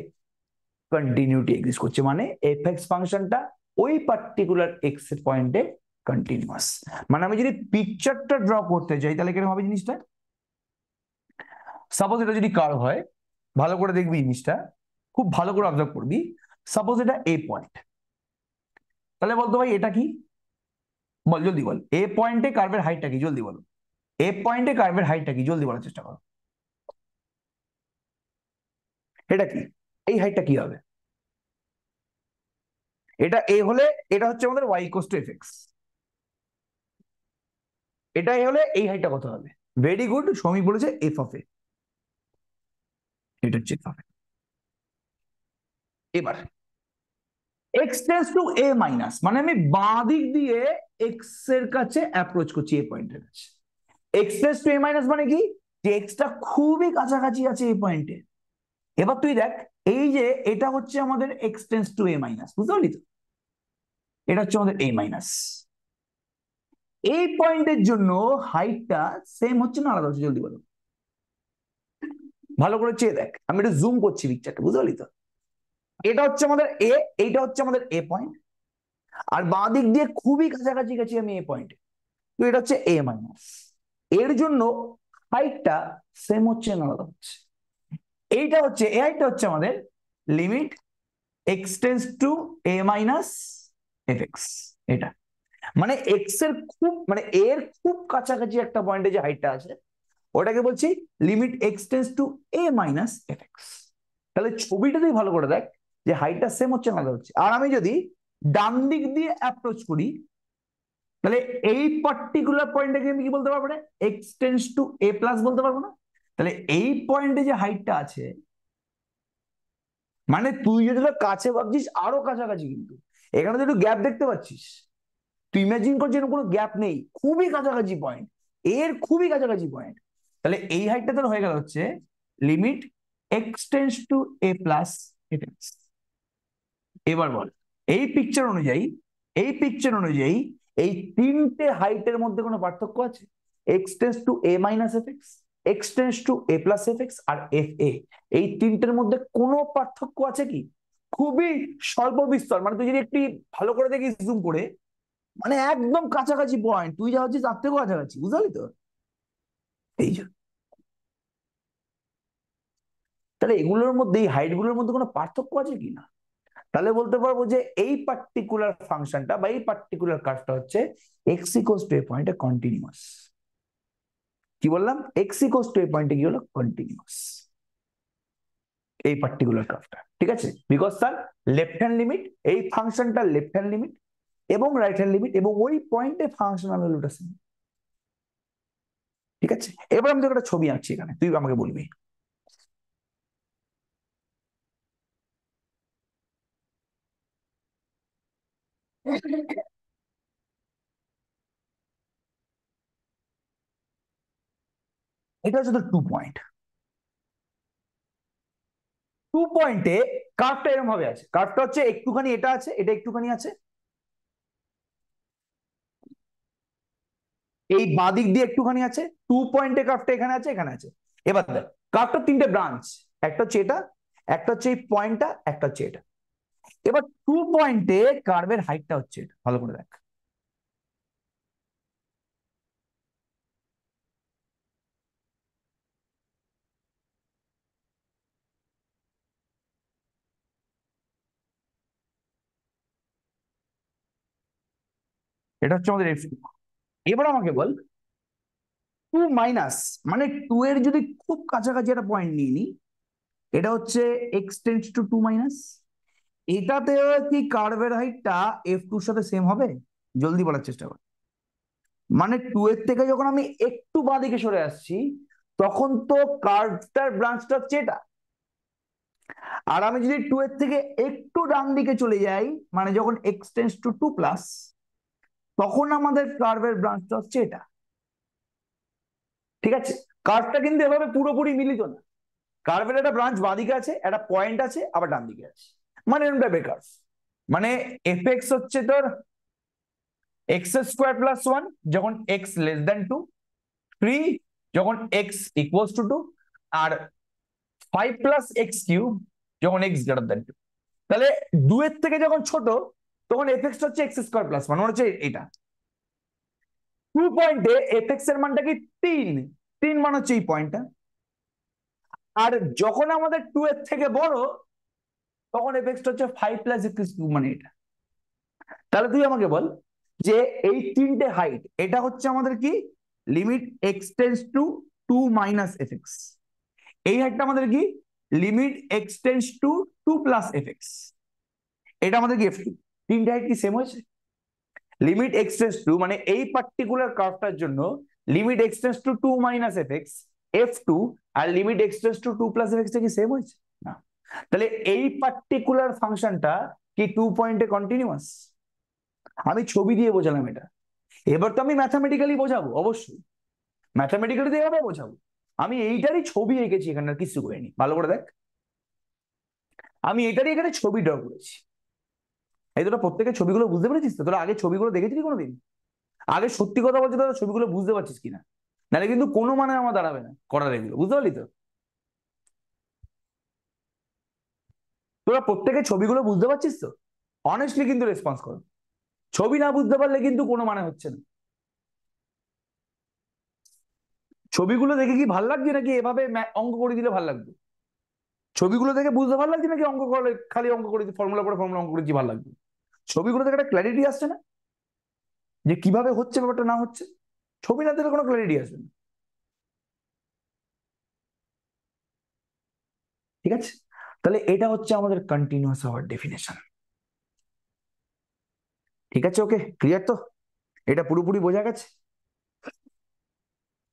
কন্টিনিউটি এক্সিস্ট করছে, মানে এফ এক্স ফাংশনটা ওই পার্টিকুলার এক্স এর পয়েন্টে কন্টিনিউয়াস। মানে আমি যদি পিকচারটা ড্র করতে চাই তাহলে কিরকম হবে জিনিসটা? সাপোজ এটা যদি কার্ভ হয়, ভালো করে দেখবি জিনিসটা, খুব ভালো করে অবজার্ভ করবি। সাপোজ এটা এ পয়েন্ট, তাহলে বলতো ভাই এটা কি? বল, জলদি বল, এ পয়েন্টে কার্ভের হাইটটা কি? জলদি বলো, এ পয়েন্টে কার্ভের হাইটটা কি? জলদি বলার চেষ্টা করো। এটা কি? এই হাইটটা কি হবে? এটা এ হলে এটা হচ্ছে আমাদের y equals to f x. এটা এ হলে এই হাইটটা কত হবে? ভেরি গুড, সমীক বলেছে এফ অফ এ। এটা হচ্ছে এফ অফ এ। এবার x tends to a minus, মানে আমি বাঁ দিক দিয়ে এক্স এর কাছে অ্যাপ্রোচ করছি, এ পয়েন্টের কাছে। X tends to a minus মানে কি? যে এক্সটা খুবই কাছাকাছি আছে এই পয়েন্টে। এবার তুই দেখ, এই যে এটা হচ্ছে আমাদের x tends to a minus, বুঝতে পারলি তো? এটা হচ্ছে আমাদের এ মাইনাস। এই পয়েন্টের জন্য হাইটটা সেম হচ্ছে না আলাদা হচ্ছে? জলদি বলো, ভালো করে চেয়ে দেখ, আমি একটু জুম করছি পিকচারটা, বুঝতে পারলি তো? এটা হচ্ছে আমাদের এ, এইটা হচ্ছে আমাদের এ পয়েন্ট, আর বাঁ দিক দিয়ে খুবই কাছাকাছি গেছি আমি এ পয়েন্টে, তো এটা হচ্ছে এ মাইনাস। এর জন্য হাইটটা সেম হচ্ছে না আলাদা হচ্ছে? এইটা হচ্ছে এ হাইটটা হচ্ছে আমাদের limit x tends to a minus f x. এটা মানে এক্স এর খুব, মানে এর খুব কাছাকাছি একটা পয়েন্টে যে হাইটটা আছে, ওটাকে বলছি limit x tends to a minus f x. তাহলে ছবিটা তুই ভালো করে দেখ যে হাইটটা সেম হচ্ছে না আলাদা হচ্ছে। আর আমি যদি ডান দিক দিয়ে অ্যাপ্রোচ করি, তাহলে এই পার্টিকুলার পয়েন্টটাকে আমি কি বলতে পারবো না? X tends to a plus বলতে পারবো না? তাহলে এই পয়েন্টে যে হাইটটা আছে, মানে তুই যদি কাছে ভাবছিস আরো কাছাকাছি, কিন্তু এখানে তো একটু গ্যাপ দেখতে পাচ্ছিস। তুই ইমাজিন করছিস কোনো গ্যাপ নেই, খুবই কাছাকাছি পয়েন্ট, এর খুবই কাছাকাছি পয়েন্ট। তাহলে এই হাইটটা তোর হয়ে গেল হচ্ছে limit x tends to a plus f x. এবার বল, এই পিকচার অনুযায়ী, এই পিকচার অনুযায়ী এই তিনটে হাইটের মধ্যে কোনো পার্থক্য আছে? X tends to a minus f x, x tends to a plus f x, আর এফ এ, এই তিনটের মধ্যে কোনো পার্থক্য আছে কি? খুবই স্বল্প বিস্তর। মানে তুই যদি একটু ভালো করে দেখিস জুম করে, মানে একদম কাছাকাছি পয়েন্ট, তুই যা হচ্ছিস তার থেকেও কাছাকাছি, বুঝলি তো? এই যে, তাহলে এগুলোর মধ্যে, এই হাইট গুলোর মধ্যে কোনো পার্থক্য আছে কি না? তাহলে বলতে পারবো যে এই পার্টিকুলার ফাংশনটা বা এই পার্টিকুলার কার্ভটা হচ্ছে এক্স ইকুয়ালস টু এ পয়েন্টে কন্টিনিউয়াস। কি বললাম? এক্স ইকুয়ালস টু এ পয়েন্টে কি হলো? কন্টিনিউয়াস, এই পার্টিকুলার কার্ভটা। ঠিক আছে, বিকজ তার লেফট হ্যান্ড লিমিট, এই ফাংশনটার লেফট হ্যান্ড লিমিট এবং রাইট হ্যান্ড লিমিট, এবং ওই পয়েন্টে ফাংশনাল ভ্যালুটা সেম। ঠিক আছে, এবার আমি তোকে একটা ছবি আঁকছি এখানে, তুই আমাকে বলবি। এটা হচ্ছে তোর 2 পয়েন্ট। 2 পয়েন্টে কার্ভটা এরকম ভাবে আছে, কার্ভটা হচ্ছে একটুখানি এটা আছে, এটা একটুখানি আছে, এই বাঁ দিক দিয়ে একটুখানি আছে, 2 পয়েন্টে কার্ভটা এখানে আছে, এখানে আছে। এবার দেখ, কার্ভটা 3টে ব্রাঞ্চ, একটা হচ্ছে এটা, একটা হচ্ছে এই পয়েন্টটা, একটা হচ্ছে এটা। এবার 2 পয়েন্টে কার্ভের হাইটটা হচ্ছে এটা, ভালো করে দেখ। এটা হচ্ছে আমাদের F2। এবার আমাকে বল, 2 মাইনাস, মানে 2 এর যদি খুব কাছাকাছি একটা পয়েন্ট নিয়ে নি, এটা হচ্ছে এক্স টেন্স টু 2 মাইনাস, এটাতে কি কার্ভের হাইটটা F2 এর সাথে সেম হবে? জলদি বলার চেষ্টা কর। মানে 2 এর থেকে যখন আমি একটু বাঁদিকে সরে আসছি, তখন তো কার্ভটার ব্রাঞ্চটা হচ্ছে এটা। আর আমি যদি 2 এর থেকে একটু ডান দিকে চলে যাই, মানে যখন এক্স টেন্স টু 2 প্লাস, তখন আমাদের কার্ভের ব্রাঞ্চটা হচ্ছে এটা। ঠিক আছে, কার্ভটা কিন্তু এভাবে পুরোপুরি মিলিত না, কার্ভের একটা ব্রাঞ্চ বাঁদিকে আছে, একটা পয়েন্ট আছে, আবার ডান দিকে আছে, মানে এরকম টাইপের কার্ভ। মানে এফ এক্স হচ্ছে তোর এক্স স্কোয়ার প্লাস 1 যখন এক্স লেস দেন 2, 3 যখন এক্স ইকুয়ালস টু 2, আর 5 প্লাস এক্স কিউব যখন এক্স গ্রেটার দেন 2। তাহলে 2 এর থেকে যখন ছোট, তখন এফ এক্স হচ্ছে এক্স স্কোয়ার প্লাস 1, হচ্ছে এটা। 2 পয়েন্টে এফ এক্স এর মানটা কি 3, 3 মান হচ্ছে এই পয়েন্টটা। আর যখন আমাদের 2 এর থেকে বড়, তখন এফ এক্স হচ্ছে 5 প্লাস এক্স কিউব, মানে এটা। তাহলে তুই আমাকে বল যে এই 3টে হাইট, এটা হচ্ছে আমাদের কি? Limit x tends to 2 minus f x. এই হাইটটা আমাদের কি? Limit x tends to 2 plus f x. এটা আমাদের কি F2। 3টে হাইট কি সেম হয়েছে? লিমিট এক্স টেন্স টু, মানে এই পার্টিকুলার কার্ভটার জন্য limit x tends to 2 minus f x, F2, আর limit x tends to 2 plus f x কি সেম হয়েছে? না। তাহলে এই পার্টিকুলার ফাংশনটা কি 2 পয়েন্টে কন্টিনিউয়াস? আমি ছবি দিয়ে বোঝালাম এটা, এবার তো আমি ম্যাথামেটিক্যালি বোঝাবো, অবশ্যই ম্যাথামেটিক্যালি দিয়ে এভাবে বোঝাবো। আমি এইটারই ছবি এঁকেছি এখানে, আর কিছু করিনি, ভালো করে দেখ। আমি এটারই এখানে ছবি ড্র করেছি। এই তোরা প্রত্যেকের ছবিগুলো বুঝতে পেরেছিস তো? তোরা আগে ছবিগুলো দেখেছিস কোনোদিন? আগে সত্যি কথা বলছি, তোরা ছবিগুলো বুঝতে পারছিস কিনা? নাহলে কিন্তু কোনো মানে আমার দাঁড়াবে না করার, এগুলো বুঝতে পারলি তো? তোরা প্রত্যেকে ছবিগুলো বুঝতে পারছিস তো? অনেস্টলি কিন্তু রেসপন্স করো। ছবি না বুঝতে পারলে কিন্তু কোনো মানে হচ্ছে না। ছবিগুলো দেখে কি ভাল লাগছে, নাকি এভাবে অঙ্ক করে দিলে ভাল লাগবে? ছবিগুলো দেখে বুঝতে ভালো লাগছে, নাকি অঙ্ক করলে খালি অঙ্ক করে ফর্মুলা করে ফর্মুলা অঙ্ক করেছি ভালো লাগবে? ছবিগুলো দেখে একটা ক্ল্যারিটি আসছে না, যে কিভাবে হচ্ছে ব্যাপারটা না হচ্ছে? ছবি না দেখলে কোনো ক্ল্যারিটি আসবে না। ঠিক আছে, তাহলে এটা হচ্ছে আমাদের কন্টিনিউয়াস হওয়ার ডেফিনেশন। ঠিক আছে, ওকে, ক্লিয়ার তো? এটা পুরোপুরি বোঝা গেছে,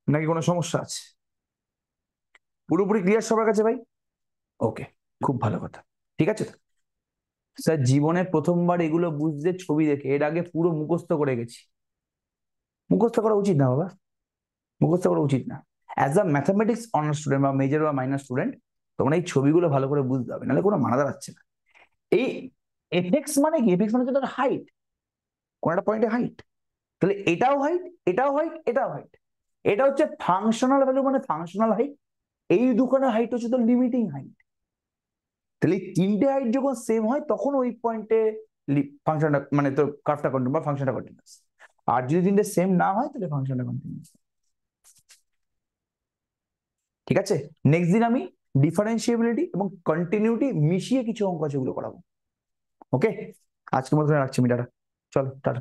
নাকি কোনো সমস্যা আছে? পুরোপুরি ক্লিয়ার সবার কাছে ভাই? ওকে, খুব ভালো কথা। ঠিক আছে তো? স্যার জীবনে প্রথমবার এগুলো বুঝতে ছবি দেখে, এর আগে পুরো মুখস্থ করে গেছি। মুখস্থ করা উচিত না বাবা, মুখস্থ করা উচিত না। As a mathematics honours student বা মেজর বা মাইনর স্টুডেন্ট, তোমরা এই ছবিগুলো ভালো করে বুঝতে হবে, নাহলে কোনো মানা দাঁড়াচ্ছে না। এই এফেক্স মানে কি? এফেক্স মানে হচ্ছে হাইট, কোন একটা পয়েন্টে হাইট। তাহলে এটাও হাইট, এটাও হাইট, এটাও হাইট। এটা হচ্ছে ফাংশনাল ভ্যালু, মানে ফাংশনাল হাইট। এই দুখানে হাইট হচ্ছে তো লিমিটিং হাইট। তাহলে এই 3টে হাইট যখন সেম হয়, তখন ওই পয়েন্টে ফাংশনটা মানে তোর কার্ভটা কন্টিনিউয়াস বা ফাংশনটা কন্টিনিউয়াস। আর যদি তিনটে সেম না হয় তাহলে ফাংশনটা কন্টিনিউয়াস। ঠিক আছে, নেক্সট দিন আমি ডিফারেন্সিয়েবিলিটি এবং কন্টিনিউটি মিশিয়ে কিছু অঙ্ক আছে ওগুলো করাবো। ওকে, আজকের মতো রাখছি মিটার, চলো টাটা।